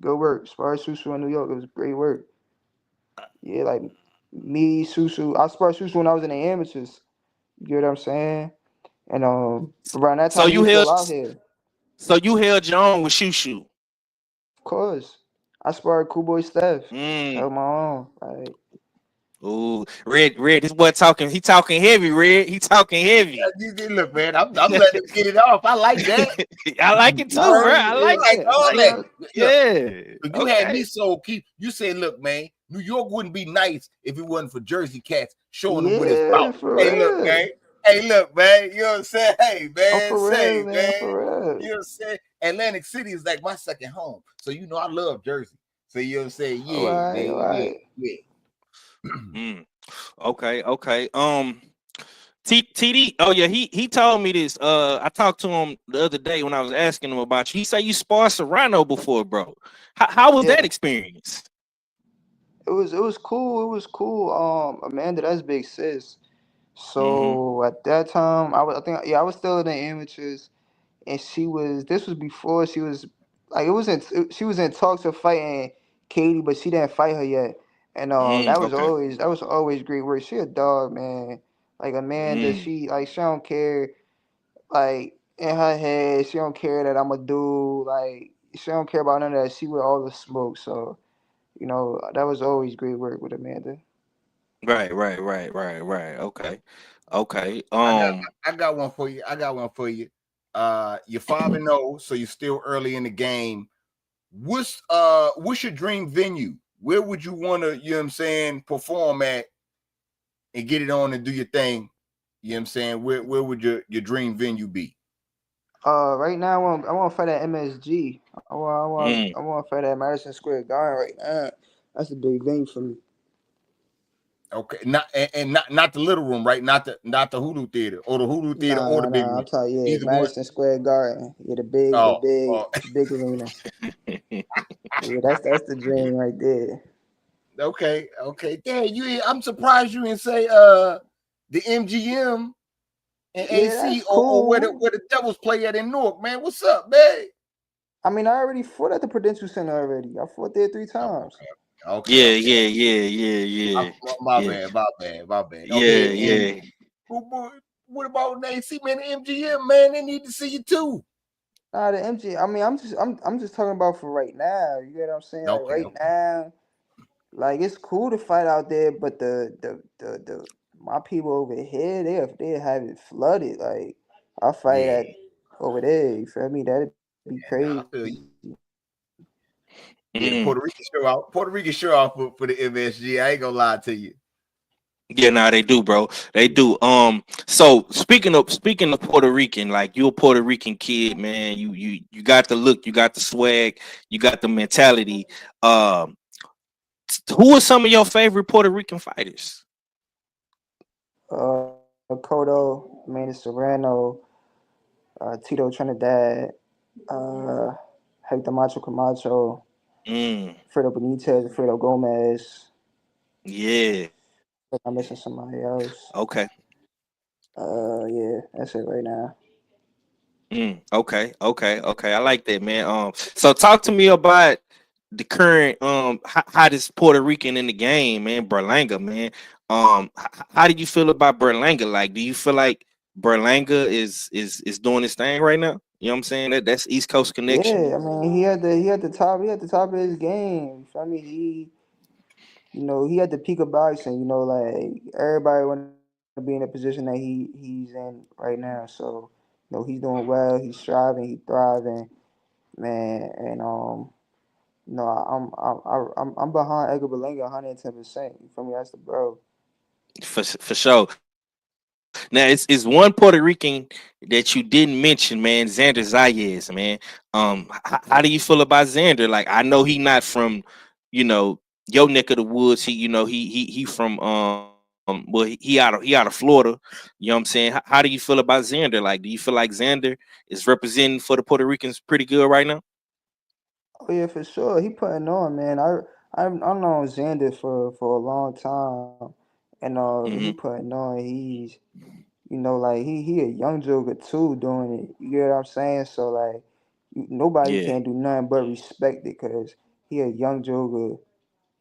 Good work. Sparred Susu in New York. It was great work. Yeah, like me, Susu. I sparred Susu when I was in the amateurs. You get what I'm saying? And around that So time he you was held still out here. so you held your own with shoot. Of course. I sparred Cool Boy Steph. Mm. Held my own. Like Ooh, Red. This boy talking. He talking heavy. Red. He talking heavy. Look, man, I'm letting him get it off. I like that. I like it I too, bro. heard I you like like that. I all like that. it. Look, Yeah. you had me Okay. so keep. You said, look, man, New York wouldn't be nice if it wasn't for Jersey cats showing them what it's Yeah, about. for Hey, look, real. man. Hey, look, man. You know what I'm saying? Hey, I'm man. for Say, real, man. man. For real. You know what I'm saying? Atlantic City is like my second home. So you know I love Jersey. So you know what I'm saying? All Yeah, right, man. all Yeah, right. yeah. Mm. Okay. Okay. TD. Oh yeah, he told me this. I talked to him the other day when I was asking him about you. He said you sparred Serrano before, bro. How was that Yeah, experience? it was cool. It was cool. Amanda, that's big sis. Mm-hmm. So at that time, I think, yeah, I was still in the amateurs, and this was before she was, like, she was in talks of fighting Katie, but she didn't fight her yet. And Okay. that was always great work. She a dog, man. Like Amanda, Mm. she don't care. Like in her head, she don't care that I'm a dude. Like she don't care about none of that. She with all the smoke. So that was always great work with Amanda. Right. Okay. Okay. I got one for you. I got one for you. You're 5-0, so you're still early in the game. What's your dream venue? Where would you want to, you know what I'm saying, perform at and get it on and do your thing? You know what I'm saying? Where would your dream venue be? Right now I want to fight at MSG. I mm. want to fight at Madison Square Garden right now. That's a big venue for me. Okay, not the little room, right? Not the Hoodoo Theater or the Hoodoo Theater or the big Nah. room. I'm talking, yeah, Either one. Madison Square Garden. Yeah, the big, the Oh, big, oh. the big arena. Yeah, that's the dream right there. Okay. Yeah, I'm surprised you didn't say the MGM and Yeah, AC that's or cool. where the Devils play at in Newark, man. What's up, man? I mean, I already fought at the Prudential Center already. I fought there 3 times. Okay. Yeah. My Yeah. bad, my bad, my bad. Yeah. Okay, Yeah. and what about the AC, man? The MGM, man, they need to see you too. Nah, the MG. I mean, I'm just talking about for right now. You get what I'm saying? Like right Okay. now, like it's cool to fight out there, but the my people over here, they have it flooded. Like I fight Yeah, at over there. You feel me? That'd be crazy. nah, I feel you. Yeah, the Mm. Puerto Rican show out for the MSG. I ain't gonna lie to you. Yeah, nah, they do, bro. They do. So speaking of Puerto Rican, like you a Puerto Rican kid, man. You got the look, you got the swag, you got the mentality. Who are some of your favorite Puerto Rican fighters? Cotto, Manny Serrano, Tito Trinidad, uh, Hector Macho Camacho, Mm, Fredo Benitez, Fredo Gomez. yeah. Like I'm missing somebody else. Okay. Yeah, that's it right now. Okay. I like that, man. So talk to me about the current hottest Puerto Rican in the game, man, Berlanga, man. How do you feel about Berlanga? Like, do you feel like Berlanga is doing his thing right now? You know what I'm saying? That's East Coast connection. Yeah, I mean he had the top of his game. You feel me? He had the peak of boxing. Like everybody want to be in the position that he's in right now. So he's doing well. He's striving. He's thriving, man. And I'm behind Edgar Berlanga 110%. You feel me? That's the bro. For sure. Now it's one Puerto Rican that you didn't mention, man. Xander Zayas, man. How do you feel about Xander? Like, I know he not from, you know, your neck of the woods. He from well, he out of Florida. You know what I'm saying? How do you feel about Xander? Like, do you feel like Xander is representing for the Puerto Ricans pretty good right now? Oh yeah, for sure. He putting on, man. I know Xander for a long time, and he Hmm. putting on. Like he a young joker too doing it. You get what I'm saying? So like nobody Yeah. can do nothing but respect it because he a young joker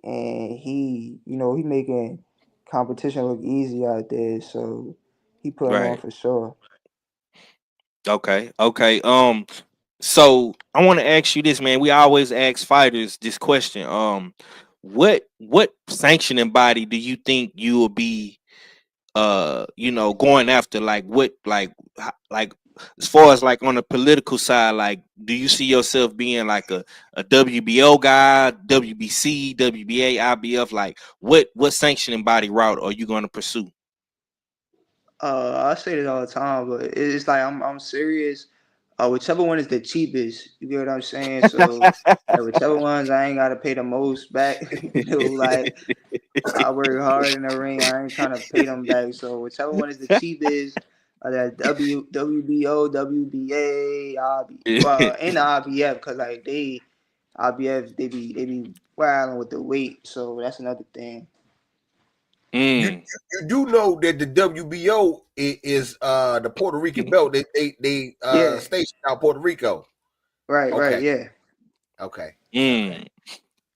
and he making competition look easy out there. So he putting on Right. for sure. Okay. So I want to ask you this, man. We always ask fighters this question. what sanctioning body do you think you will be going after? Like what like as far as like on the political side, like do you see yourself being like a WBO guy, WBC, WBA, IBF? Like what sanctioning body route are you going to pursue? I say this all the time, but it's like I'm serious. Whichever one is the cheapest, you get what I'm saying. So like whichever ones I ain't gotta pay the most back, like I work hard in the ring. I ain't trying to pay them back. So whichever one is the cheapest, that WBO, WBA, and the IBF, because like IBF they be wilding with the weight. So that's another thing. You, Mm, you do know that the WBO is the Puerto Rican belt. They Yeah, stationed out Puerto Rico. right, Okay, yeah, okay, okay. mm.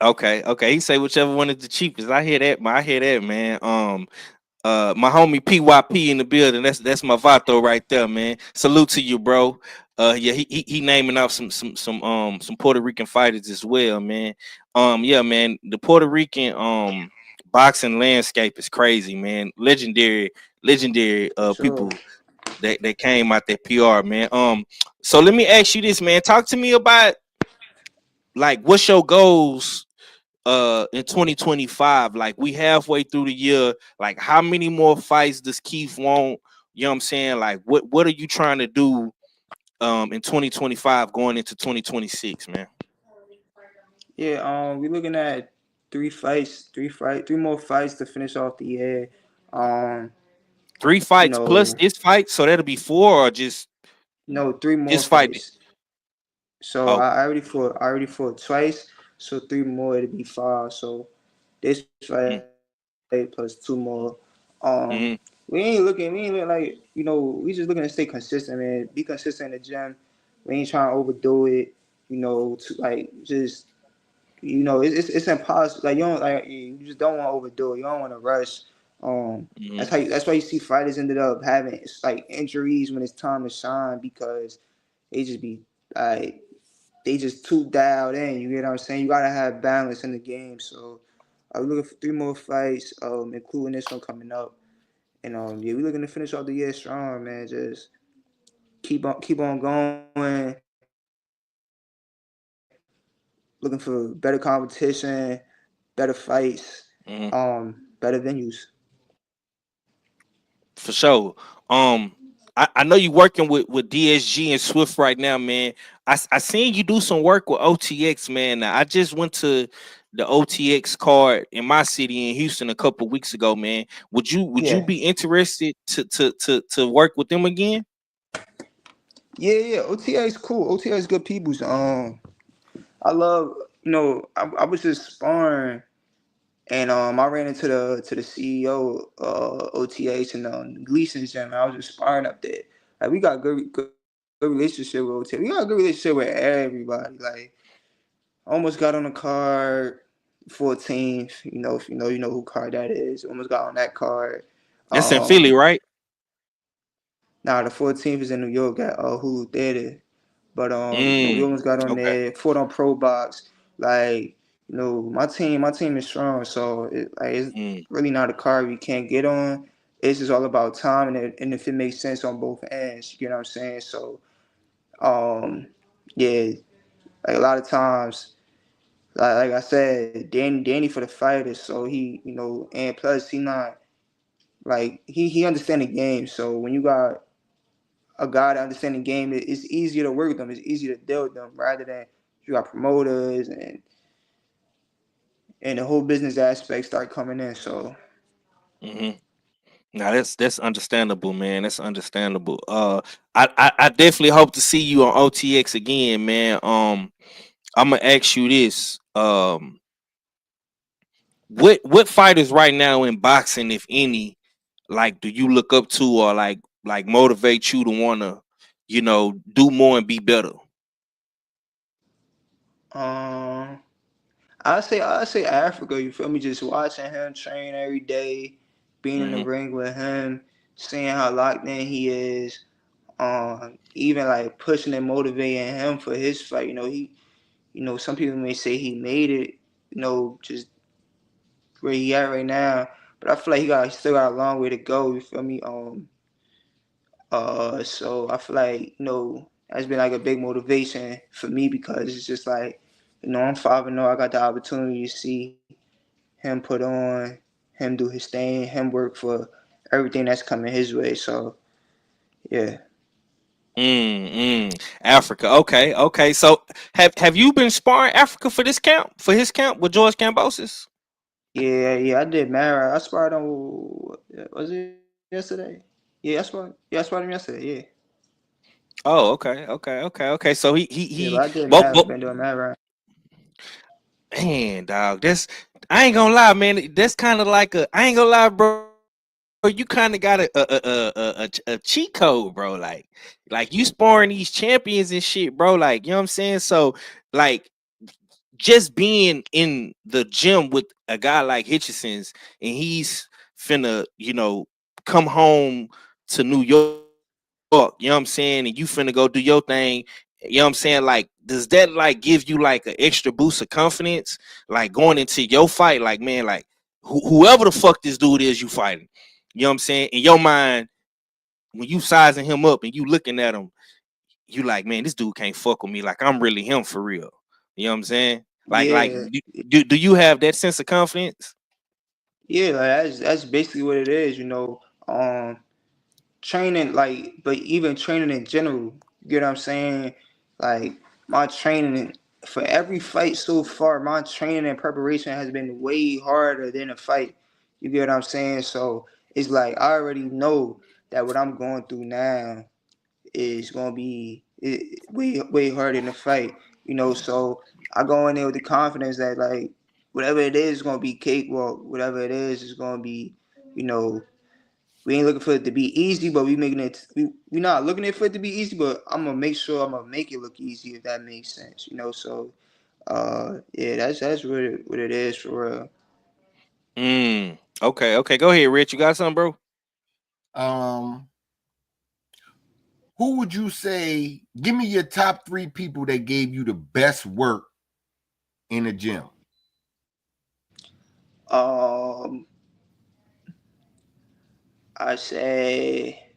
Okay. He say whichever one is the cheapest. I hear that, man. I hear that, man. My homie PYP in the building. That's my Vato right there, man. Salute to you, bro. Yeah, he naming off some Puerto Rican fighters as well, man. Yeah, man. The Puerto Rican boxing landscape is crazy, man. Legendary for sure. people that came out that PR, man. So let me ask you this, man. Talk to me about like what's your goals in 2025. Like we halfway through the year, like how many more fights does Keith want? You know what I'm saying? Like what are you trying to do in 2025 going into 2026, man? Yeah, we're looking at three more fights to finish off the year. Um, Three you fights plus know, this fight, so that'll be four or just no, three more this fight. fights. So Oh, I already fought twice. So three more it'll be five. So this fight mm, plus two more. We mm, ain't looking. We ain't looking like we just looking to stay consistent, man. Be consistent in the gym. We ain't trying to overdo it. To like just it's impossible. Like you don't like you just don't want to overdo it. You don't want to rush. mm, That's why you see fighters ended up having like injuries when it's time to shine because they just be like they just too dialed in. You get what I'm saying? You gotta have balance in the game. So I'm looking for three more fights, including this one coming up. And yeah, we looking to finish off the year strong, man. Just keep on going. Looking for better competition, better fights, mm. better venues. For sure. Um, I know you working with DSG and Swift right now, man. I seen you do some work with OTX, man. Now, I just went to the OTX card in my city in Houston a couple weeks ago, man. Would you Yeah, be interested to work with them again? yeah. OTA is cool. OTA is good peoples. I love. I was just sparring. And I ran into the CEO OTH and Gleason's gym. I was just sparring up there. Like we got good relationship with OTH. We got a good relationship with everybody. Like almost got on the card 14th. If you know who card that is. Almost got on that card. That's in Philly, Um, right? Now the 14th is in New York at Hulu Theater. But we Mm, almost got on okay. there. Fought on Pro Box. Like my team is strong. So it's Mm, really not a card we can't get on. It's just all about time and if it makes sense on both ends. You know what I'm saying? So um, yeah, like a lot of times, like I said, Danny for the fighters. So and plus he not like he understand the game. So when you got a guy that understand the game, it's easier to work with them. It's easier to deal with them rather than you got promoters and the whole business aspect start coming in. So mm-hmm. Now that's understandable, man. That's understandable. I definitely hope to see you on OTX again, man. I'm gonna ask you this. What fighters right now in boxing, if any, like do you look up to or like motivate you to wanna, do more and be better? um, I say Africa. You feel me? Just watching him train every day, being in the Hmm. ring with him, seeing how locked in he is. Even like pushing and motivating him for his fight. Some people may say he made it. Just where he at right now. But I feel like he still got a long way to go. You feel me? So I feel like that's been like a big motivation for me because it's just like I'm 5-0. I got the opportunity to see him put on, him do his thing, him work for everything that's coming his way. So yeah. Africa. Okay. So have you been sparring Africa for his camp with George Cambosis? Yeah, I did Mara. I sparred on was it yesterday? I sparred him yesterday, yeah. Oh, okay. So Yeah, but he I did both been doing Mara. man, dog. I ain't gonna lie, man. That's kind of like I ain't gonna lie, bro. You kind of got a cheat code, bro. Like you sparring these champions and shit, bro. Like, you know what I'm saying? So like just being in the gym with a guy like Hitchenson's and he's finna, come home to New York, you know what I'm saying? And you finna go do your thing. You know what I'm saying? Like, does that like give you like an extra boost of confidence? Like going into your fight, like, man, like whoever the fuck this dude is you fighting, you know what I'm saying? In your mind, when you sizing him up and you looking at him, you like, man, this dude can't fuck with me. Like I'm really him for real. You know what I'm saying? Like Yeah, do you have that sense of confidence? yeah, like that's basically what it is. Training but even training in general. You get what I'm saying? Like my training for every fight so far, my training and preparation has been way harder than a fight. You get what I'm saying? So it's like I already know that what I'm going through now is gonna be way harder than a fight. So I go in there with the confidence that like whatever it is gonna be cakewalk. Whatever it is gonna be, you know, we ain't looking for it to be easy, but we not looking for it to be easy, but I'm gonna make sure I'm gonna make it look easy if that makes sense. So yeah, that's what it is for real. Okay. Go ahead, Rich. You got something, bro? Um, who would you say? Give me your top 3 people that gave you the best work in the gym. Um, I say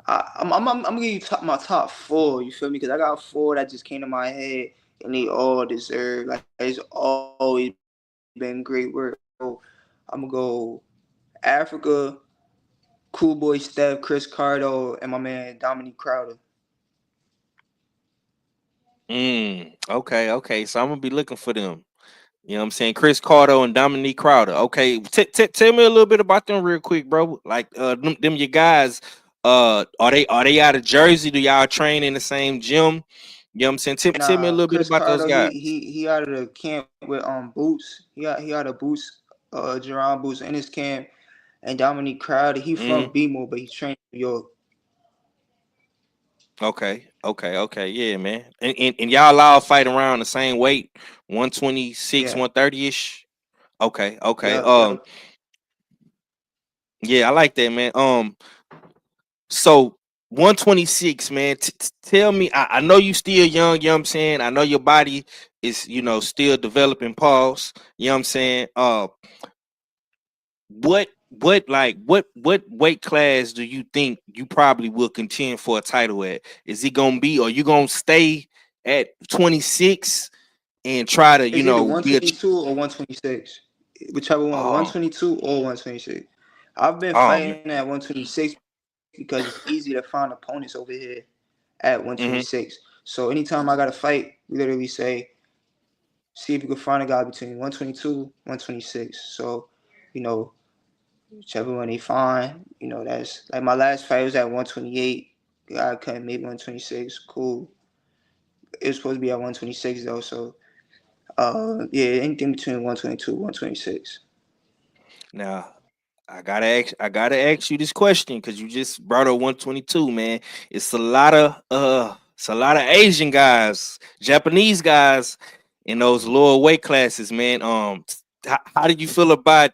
I'm gonna give you my top four. You feel me? Because I got four that just came to my head, and they all deserve. Like it's always been great work. I'm gonna go Africa, Cool Boy Steph, Chris Cardo, and my man Dominique Crowder. Okay. So I'm gonna be looking for them. You know what I'm saying? Chris Carter and Dominique Crowder. Okay. Tell me a little bit about them real quick, bro. Like them your guys, are they out of Jersey? Do y'all train in the same gym? You know what I'm saying? Tell me a Nah, little bit Chris about those Cardo, guys. he out of the camp with Boots. He out of Boots, Jerron Boots in his camp, and Dominique Crowder. He from Mm, BMO, but he trained in New York. okay. Yeah, man. And y'all all fight around the same weight, 126, Yeah. 130-ish. Okay. Yep. Yeah, I like that, man. So 126, man. Tell me, I know you still young, you know what I'm saying? I know your body is, still developing pause, you know what I'm saying? What weight class do you think you probably will contend for a title at? Is it gonna be, or you gonna stay at 26 and try to, It's either be a 122 or 126, whichever one, oh 122 or 126. I've been oh fighting at 126 because it's easy to find opponents over here at mm-hmm. 126. So anytime I got to fight, we literally say, see if you can find a guy between 122, 126. So, you know, whichever one they find, that's like my last fight was at 128. I couldn't make 126. Cool. It was supposed to be at 126 though. So, yeah, anything between 122, 126. Now I gotta ask you this question because you just brought up 122, man. It's a lot of Asian guys, Japanese guys in those lower weight classes, man. How did you feel about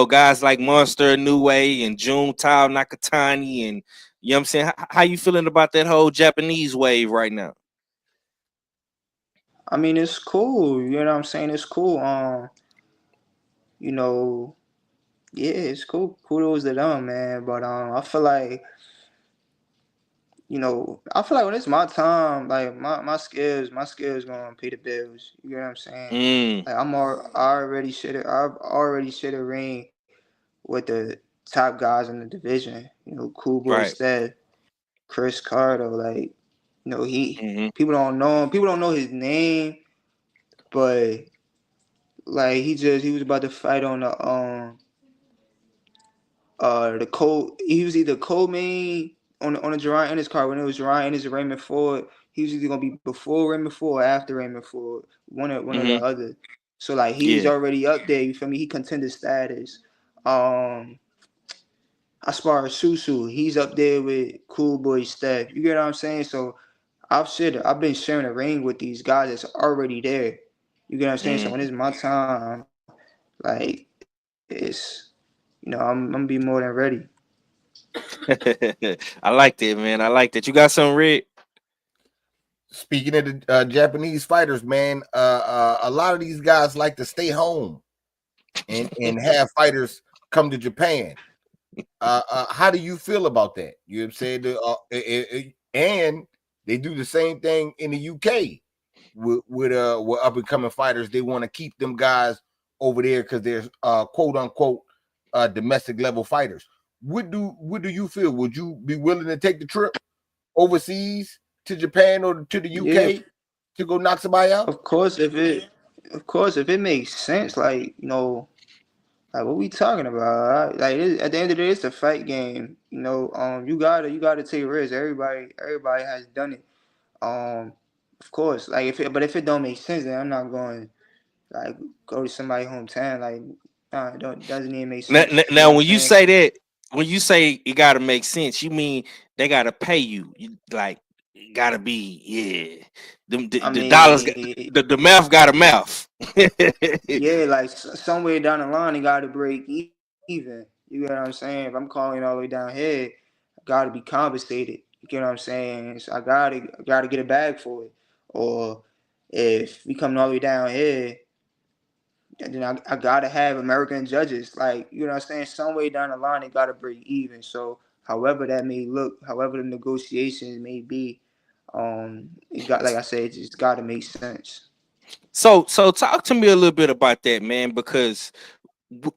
guys like Monster Inoue and Jun Tao Nakatani, and you know what I'm saying? How you feeling about that whole Japanese wave right now? I mean, it's cool. You know what I'm saying? It's cool. you know, yeah, it's cool. Kudos to them, man. But I feel like, when it's my time, like my skills gonna pay the bills. You know what I'm saying? Mm, Like I've already should have ring with the top guys in the division. Cool Boy right. Steph, Chris Carter. Like, he Mm-hmm. people don't know him. People don't know his name, but like he was about to fight on the Cole. He was either co-main on the Jerron Ennis card when it was Jerron Ennis and Raymond Ford. He was either gonna be before Raymond Ford or after Raymond Ford, one or the Mm-hmm. other. So like he's Yeah. already up there. You feel me? He contender status. As far as Susu, he's up there with Cool Boy Steph. You get what I'm saying? So I've been sharing a ring with these guys that's already there. You get what I'm saying? So when Mm. it's my time, like it's I'm gonna be more than ready. I like that, man. I like that. You got something, Red? Speaking of the Japanese fighters, man, a lot of these guys like to stay home and have fighters come to Japan. How do you feel about that? You know what I'm saying? And they do the same thing in the UK with up and coming fighters. They want to keep them guys over there because they're quote unquote domestic level fighters. What do you feel? Would you be willing to take the trip overseas to Japan or to the Yeah, UK to go knock somebody out? of course if it makes sense, like like what we talking about? Like at the end of the day, it's a fight game. You gotta take risks. Everybody has done it. Of course, like if it don't make sense, then I'm not going like go to somebody's hometown. Like, nah, it doesn't even make Now, sense. You know now, what I'm when you saying? say that, when you say it got to make sense, you mean they got to pay you. You like got to be yeah. I The dollars, mean, the math got a mouth. yeah, like somewhere down the line, it got to break even. You get what I'm saying? If I'm calling all the way down here, I got to be compensated. You get what I'm saying? So I gotta get a bag for it. Or if we coming all the way down here, then I gotta have American judges. Like, you know what I'm saying? Some way down the line, it gotta break even. So however that may look, however the negotiations may be, it got like I said, it just gotta make sense. So talk to me a little bit about that, man, because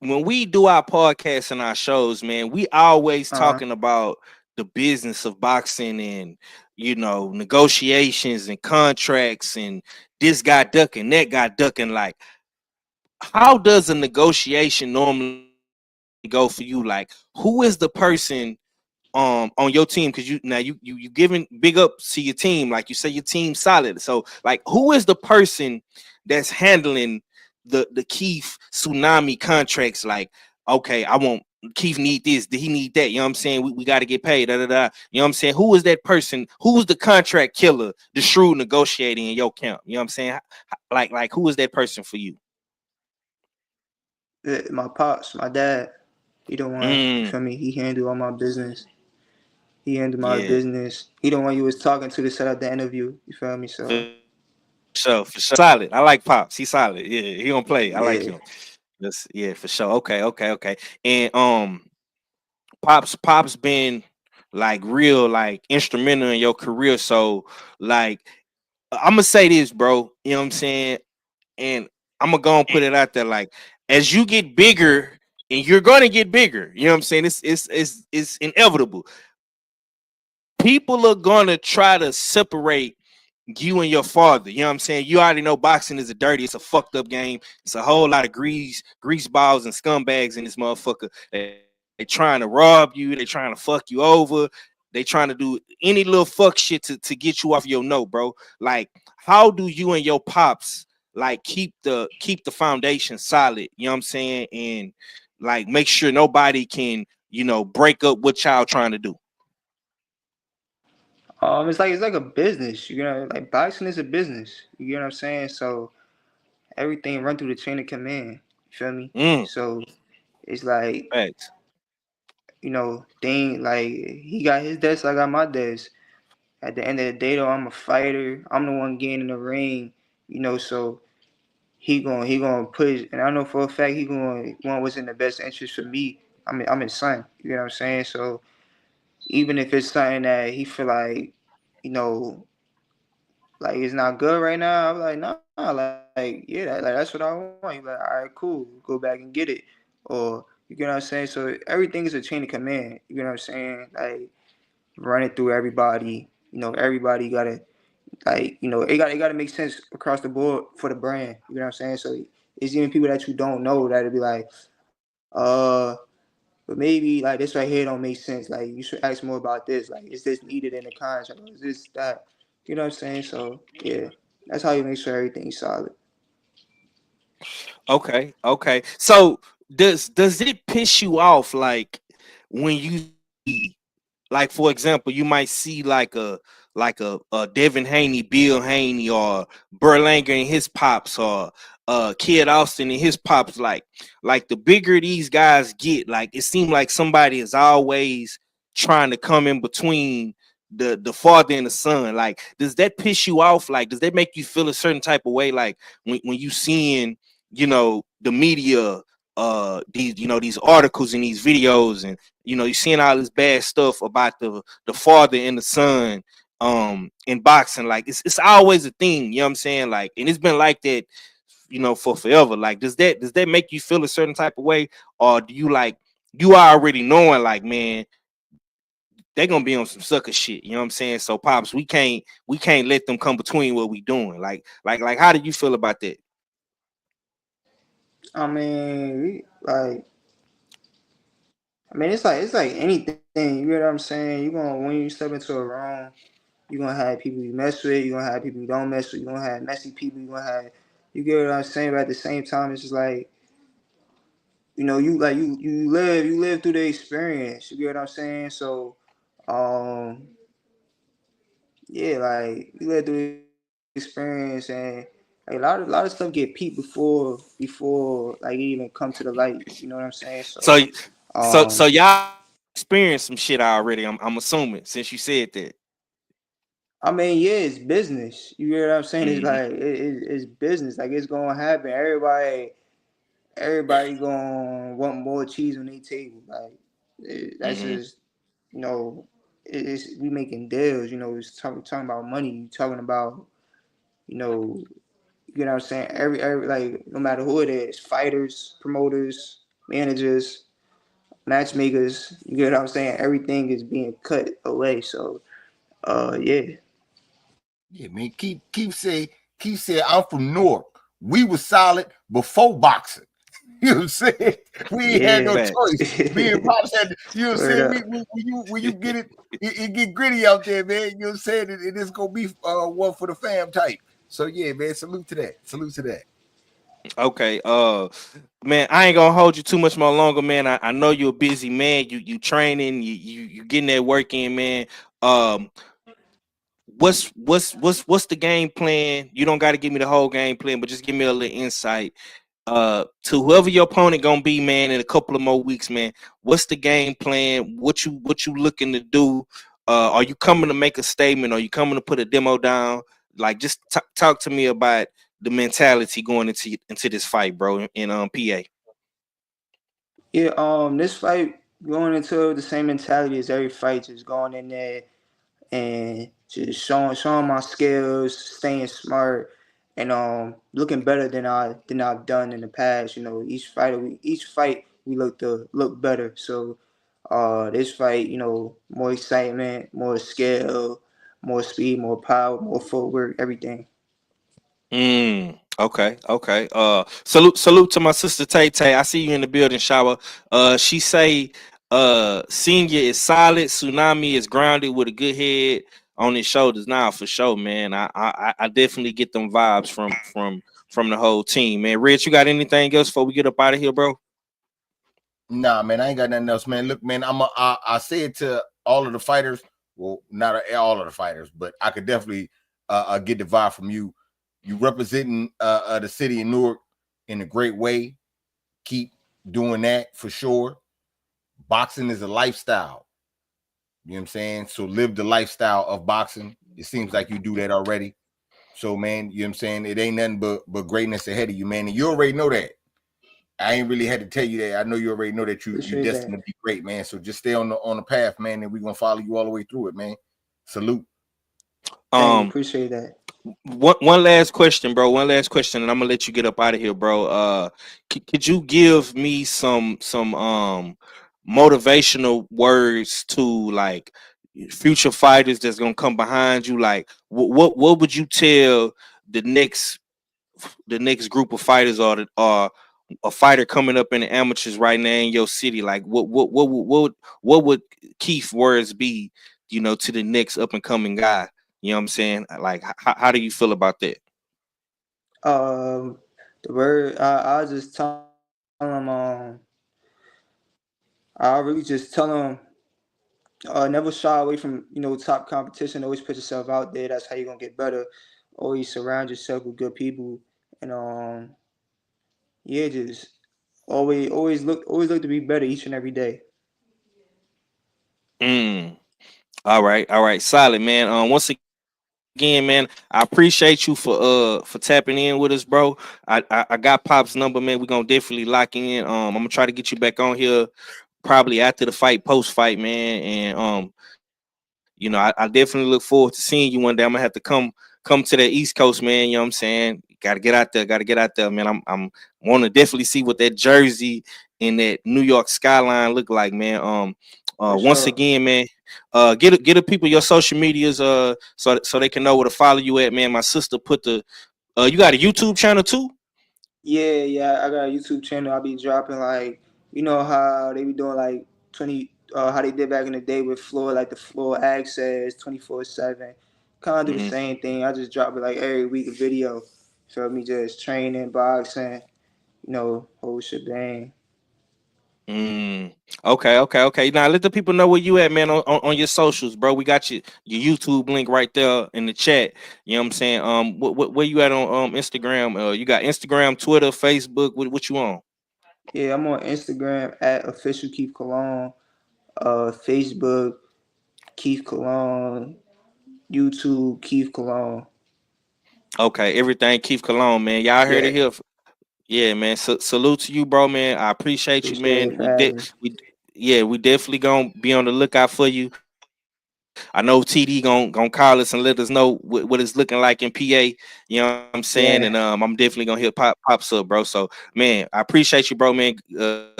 when we do our podcasts and our shows, man, we always Uh talking about the business of boxing and negotiations and contracts and this guy ducking, that guy ducking. Like, how does a negotiation normally go for you? Like, who is the person on your team? Because you giving big up to your team, like you say your team's solid. So like, who is the person that's handling the Keith Tsunami contracts? Like, okay, I want Keith need this, did he need that? You know what I'm saying? We got to get paid. Da, da, da. You know what I'm saying? Who is that person? Who's the contract killer, the shrewd negotiating in your camp? You know what I'm saying? Like who is that person for you? My pops, my dad, he the one, you Mm, feel me? He handled all my business. He handled my yeah, business. He the one you was talking to set up the interview. You feel me? So for sure. Solid. I like Pops. He's solid. Yeah, he don't play. I like yeah. him. That's yeah, for sure. Okay. And Pops been like real like instrumental in your career. So like I'm gonna say this, bro. You know what I'm saying? And I'm gonna go and put it out there. Like as you get bigger, and you're gonna get bigger. You know what I'm saying? It's inevitable. People are gonna try to separate you and your father. You know what I'm saying? You already know boxing is a dirty, it's a fucked up game. It's a whole lot of grease balls and scumbags in this motherfucker. They trying to rob you, they trying to fuck you over, they trying to do any little fuck shit to get you off your note, bro. Like, how do you and your pops like keep the foundation solid? You know what I'm saying? And like make sure nobody can, break up what y'all trying to do. It's like a business. Like boxing is a business. You get what I'm saying? So everything run through the chain of command. You feel me? Mm, So it's like, facts. thing like he got his desk, I got my desk. At the end of the day though, I'm a fighter. I'm the one getting in the ring, so he gonna push, and I know for a fact he gonna want what's in the best interest for me. I'm his son. You know what I'm saying? So even if it's something that he feel like, you know, like it's not good right now, I'm like, nah, like yeah, like that's what I want. You like, all right, cool, go back and get it, or you get what I'm saying. So everything is a chain of command. You know what I'm saying? Like run it through everybody. You know, everybody gotta like, you know, it gotta make sense across the board for the brand. You know what I'm saying? So it's even people that you don't know that'll be like, but maybe like this right here don't make sense. Like you should ask more about this. Like, is this needed in the contract? Or is this that? You know what I'm saying? So yeah, that's how you make sure everything's solid. Okay, okay. So does it piss you off like when you see, like for example, you might see like a Devin Haney, Bill Haney, or Berlanger and his pops, or Kid Austin and his pops, like the bigger these guys get, like it seems like somebody is always trying to come in between the father and the son. Like, does that piss you off? Like, does that make you feel a certain type of way? Like when you seeing, the media, these, these articles and these videos, and you're seeing all this bad stuff about the father and the son in boxing. Like it's always a thing, you know what I'm saying? Like, and it's been like that, for forever. Like, does that make you feel a certain type of way? Or do you, like, you already knowing, like, man, they're gonna be on some sucker shit, you know what I'm saying? So pops, we can't let them come between what we doing. Like how do you feel about that? I mean, it's like anything. You know what I'm saying? You gonna when you step into a room, you gonna have people you mess with. You gonna have people you don't mess with. You gonna have messy people. You gonna have you get what I'm saying. But at the same time, it's just like you live through the experience. You get what I'm saying? So, um, yeah, like you live through the experience, and like, a lot of stuff get peeped before like it even come to the light. You know what I'm saying? So, So so um, so y'all experienced some shit already. I'm assuming, since you said that. I mean, yeah, it's business. You get what I'm saying? It's Hmm. like it's business. Like it's gonna happen. Everybody gonna want more cheese on their table. Like that's Hmm. just you know, it's we making deals. It's talking about money. You talking about you know, you know what I'm saying. Every like no matter who it is, fighters, promoters, managers, matchmakers. You get what I'm saying. Everything is being cut away. So yeah. Yeah, man. Keep say I'm from Newark. We was solid before boxing. You know what I'm saying? We ain't had Yeah. no Facts. choice. Me and Pops had to, you know what I'm Word saying? up. When you get it get gritty out there, man. You know what I'm saying? It is gonna be one for the fam type. So yeah, man. Salute to that. Salute to that. Okay. Man, I ain't gonna hold you too much more longer, man. I know you're a busy man. You training, you getting that work in, man. Um, what's the game plan? You don't got to give me the whole game plan, but just give me a little insight. To whoever your opponent gonna be, man, in a couple of more weeks, man. What's the game plan? What you looking to do? Are you coming to make a statement? Are you coming to put a demo down? Like, just talk to me about the mentality going into this fight, bro, in PA. Yeah, this fight going into the same mentality as every fight, just going in there and just showing my skills, staying smart, and looking better than I've done in the past. Each fight we look better. So this fight, more excitement, more skill, more speed, more power, more footwork, everything. Okay, okay. Salute to my sister Tay Tay. I see you in the building, shower. She say, Senior is solid. Tsunami is grounded with a good head on his shoulders. Now, for sure, man. I definitely get them vibes from the whole team, man. Rich, you got anything else before we get up out of here, bro? Nah, man, I ain't got nothing else, man. Look, man, I say it to all of the fighters. Well, not all of the fighters, but I could definitely get the vibe from you. You representing the city of Newark in a great way. Keep doing that for sure. Boxing is a lifestyle. You know what I'm saying? So live the lifestyle of boxing. It seems like you do that already. So, man, you know what I'm saying? It ain't nothing but greatness ahead of you, man. And you already know that. I ain't really had to tell you that. I know you already know that you Appreciate destined that. to be great, man. So just stay on the path, man, and we're gonna follow you all the way through it, man. Salute. Thank you. Um, Appreciate that. one last question, bro. One last question, and I'm gonna let you get up out of here, bro. Could you give me some motivational words to like future fighters that's gonna come behind you? Like, what would you tell the next the next group of fighters or a fighter coming up in the amateurs right now in your city? Like, what would Keith words be? You know, to the next up and coming guy. You know what I'm saying? Like, how do you feel about that? Um, the word I just tell them I really just tell them never shy away from top competition. Always put yourself out there. That's how you're gonna get better. Always surround yourself with good people, and yeah, just always look to be better each and every day. Mm. All right, solid, man. Once again, man, I appreciate you for tapping in with us, bro. I got Pop's number, man. We're gonna definitely lock in. I'm gonna try to get you back on here probably after the fight, post fight, man. And you know, I definitely look forward to seeing you one day. I'm gonna have to come to the East Coast, man. You know what I'm saying? Gotta get out there, man. I'm want to definitely see what that Jersey and that New York skyline look like, man. For Once sure. again, man, get the people your social medias, so they can know where to follow you at, man. My sister put the, you got a YouTube channel too? Yeah. I got a YouTube channel. I'll be dropping like how they be doing like 20 how they did back in the day with floor like the floor access 24/7. Kind of do the Mm-hmm. same thing. I just drop it like every week a video. So me just training, boxing, whole shebang. Mm. Okay. Now let the people know where you at, man, on your socials, bro. We got your YouTube link right there in the chat. You know what I'm saying? Where you at on Instagram? You got Instagram, Twitter, Facebook. What you on? Yeah, I'm on Instagram at official Keith Cologne, Facebook Keith Cologne, YouTube Keith Cologne. Okay, everything Keith Cologne, man. Y'all heard it Yeah, here. Yeah, man. Salute to you, bro, man. I appreciate you, appreciate it man. for having me. We definitely gonna be on the lookout for you. I know TD gonna call us and let us know what it's looking like in PA. You know what I'm saying? And Yeah, I'm definitely gonna hit pops up, bro. So man, I appreciate you, bro, man.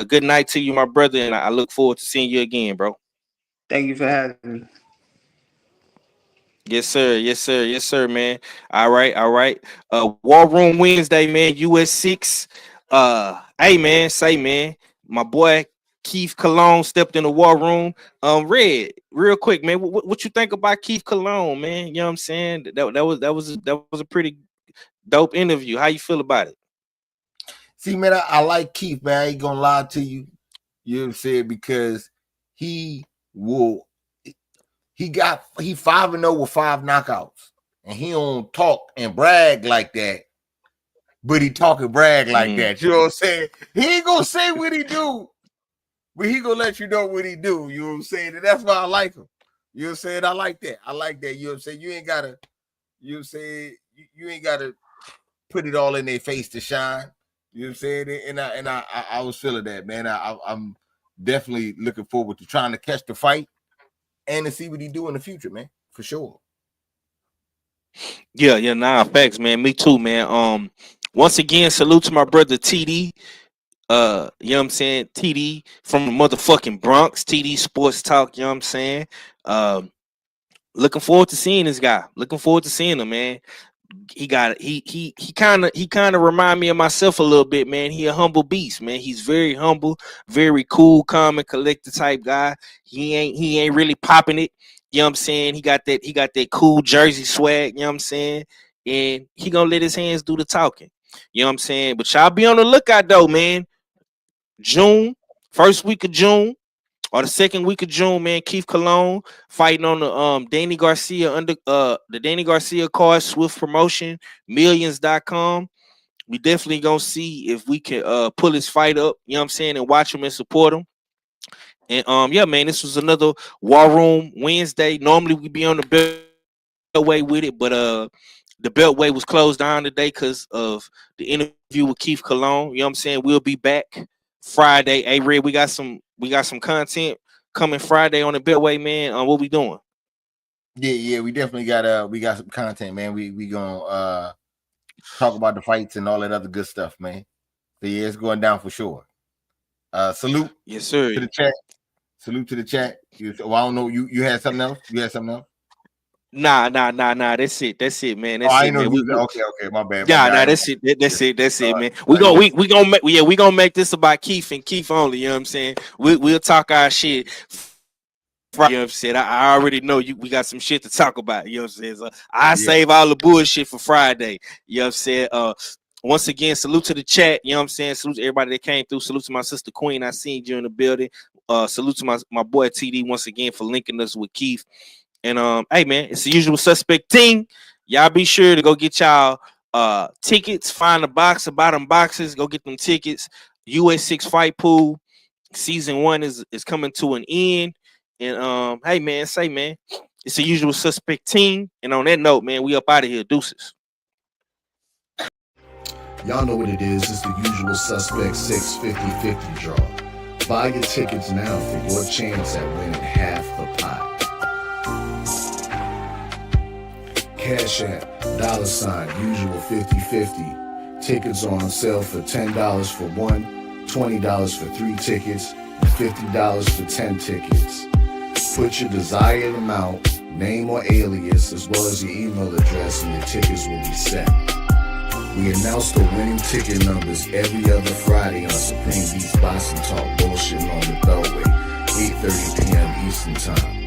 Good night to you, my brother, and I look forward to seeing you again, bro. thank you for having me. Yes, sir, man. All right. War Room Wednesday, man. US6. Hey, man, say, man, my boy Keith Cologne stepped in the war room. Red, real quick, man. What you think about Keith Cologne, man? You know what I'm saying? That was a pretty dope interview. How you feel about it? See, man, I like Keith, man. I ain't gonna lie to you. You know what I'm saying? Because he will he 5-0 with 5 knockouts. And he don't talk and brag like that, but he talk and brag like Mm, that. You know what I'm saying? He ain't gonna say what he do, but he gonna let you know what he do. You know what I'm saying? And that's why I like him. You know what I'm saying? I like that. I like that. You know what I'm saying? You ain't gotta, you know what I'm saying? You ain't gotta put it all in their face to shine. You know what I'm saying? And I was feeling that, man. I'm definitely looking forward to trying to catch the fight and to see what he do in the future, man. For sure. yeah, nah, facts, man. Me too, man. Once again, salute to my brother TD. You know what I'm saying? TD from the motherfucking Bronx, TD Sports Talk, you know what I'm saying? Um, looking forward to seeing this guy. Looking forward to seeing him, man. He kind of remind me of myself a little bit, man. He a humble beast, man. He's very humble, very cool, calm, and collected type guy. He ain't really popping it. You know what I'm saying? He got that cool Jersey swag, you know what I'm saying? And he gonna let his hands do the talking. You know what I'm saying? But y'all be on the lookout though, man. June, first week of June or the second week of June, man. Keith Cologne fighting on the Danny Garcia the Danny Garcia card, Swift Promotion, millions.com. We definitely gonna see if we can pull his fight up, you know what I'm saying, and watch him and support him. And yeah, man, this was another War Room Wednesday. Normally we be on the Beltway with it, but the Beltway was closed down today because of the interview with Keith Cologne. You know what I'm saying? We'll be back Friday. Hey, Red, we got some content coming Friday on the Beltway, man. What we doing? Yeah, we definitely got some content, man. We gonna talk about the fights and all that other good stuff, man. So yeah, it's going down for sure. Salute. Yes, sir. To the chat. Salute to the chat. Well, I don't know. You had something else? You had something else? Nah. That's it, man. That's I it, man. Okay. My bad. That's it, man. We gonna make this about Keith and Keith only. You know what I'm saying? We'll talk our shit. You know what I'm saying? I already know we got some shit to talk about. You know what I'm saying? So save all the bullshit for Friday. You know what I'm saying? Once again, salute to the chat. You know what I'm saying? Salute to everybody that came through. Salute to my sister Queen. I seen you in the building. Salute to my boy TD once again for linking us with Keith. And hey man, it's the usual suspect team. Y'all be sure to go get y'all tickets. Find the box, the bottom boxes. Go get them tickets. US6 fight pool season 1 is coming to an end. And hey man, it's the usual suspect team. And on that note, man, we up out of here. Deuces. Y'all know what it is. It's the usual suspect 650-50 draw. Buy your tickets now for your chance at winning half the pot. Cash App, $ usual 50-50. Tickets on sale for $10 for 1, $20 for 3 tickets, and $50 for 10 tickets. Put your desired amount, name or alias, as well as your email address, and your tickets will be set. We announce the winning ticket numbers every other Friday on Supreme Beats Boxing Talk Bullshit on the Beltway, 8:30 p.m. Eastern Time.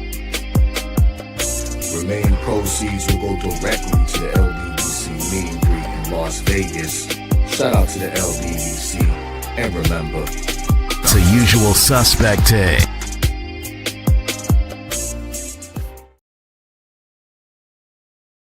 Remaining proceeds will go directly to the LBBC meet and greet in Las Vegas. Shout out to the LBBC, and remember, It's a usual suspect.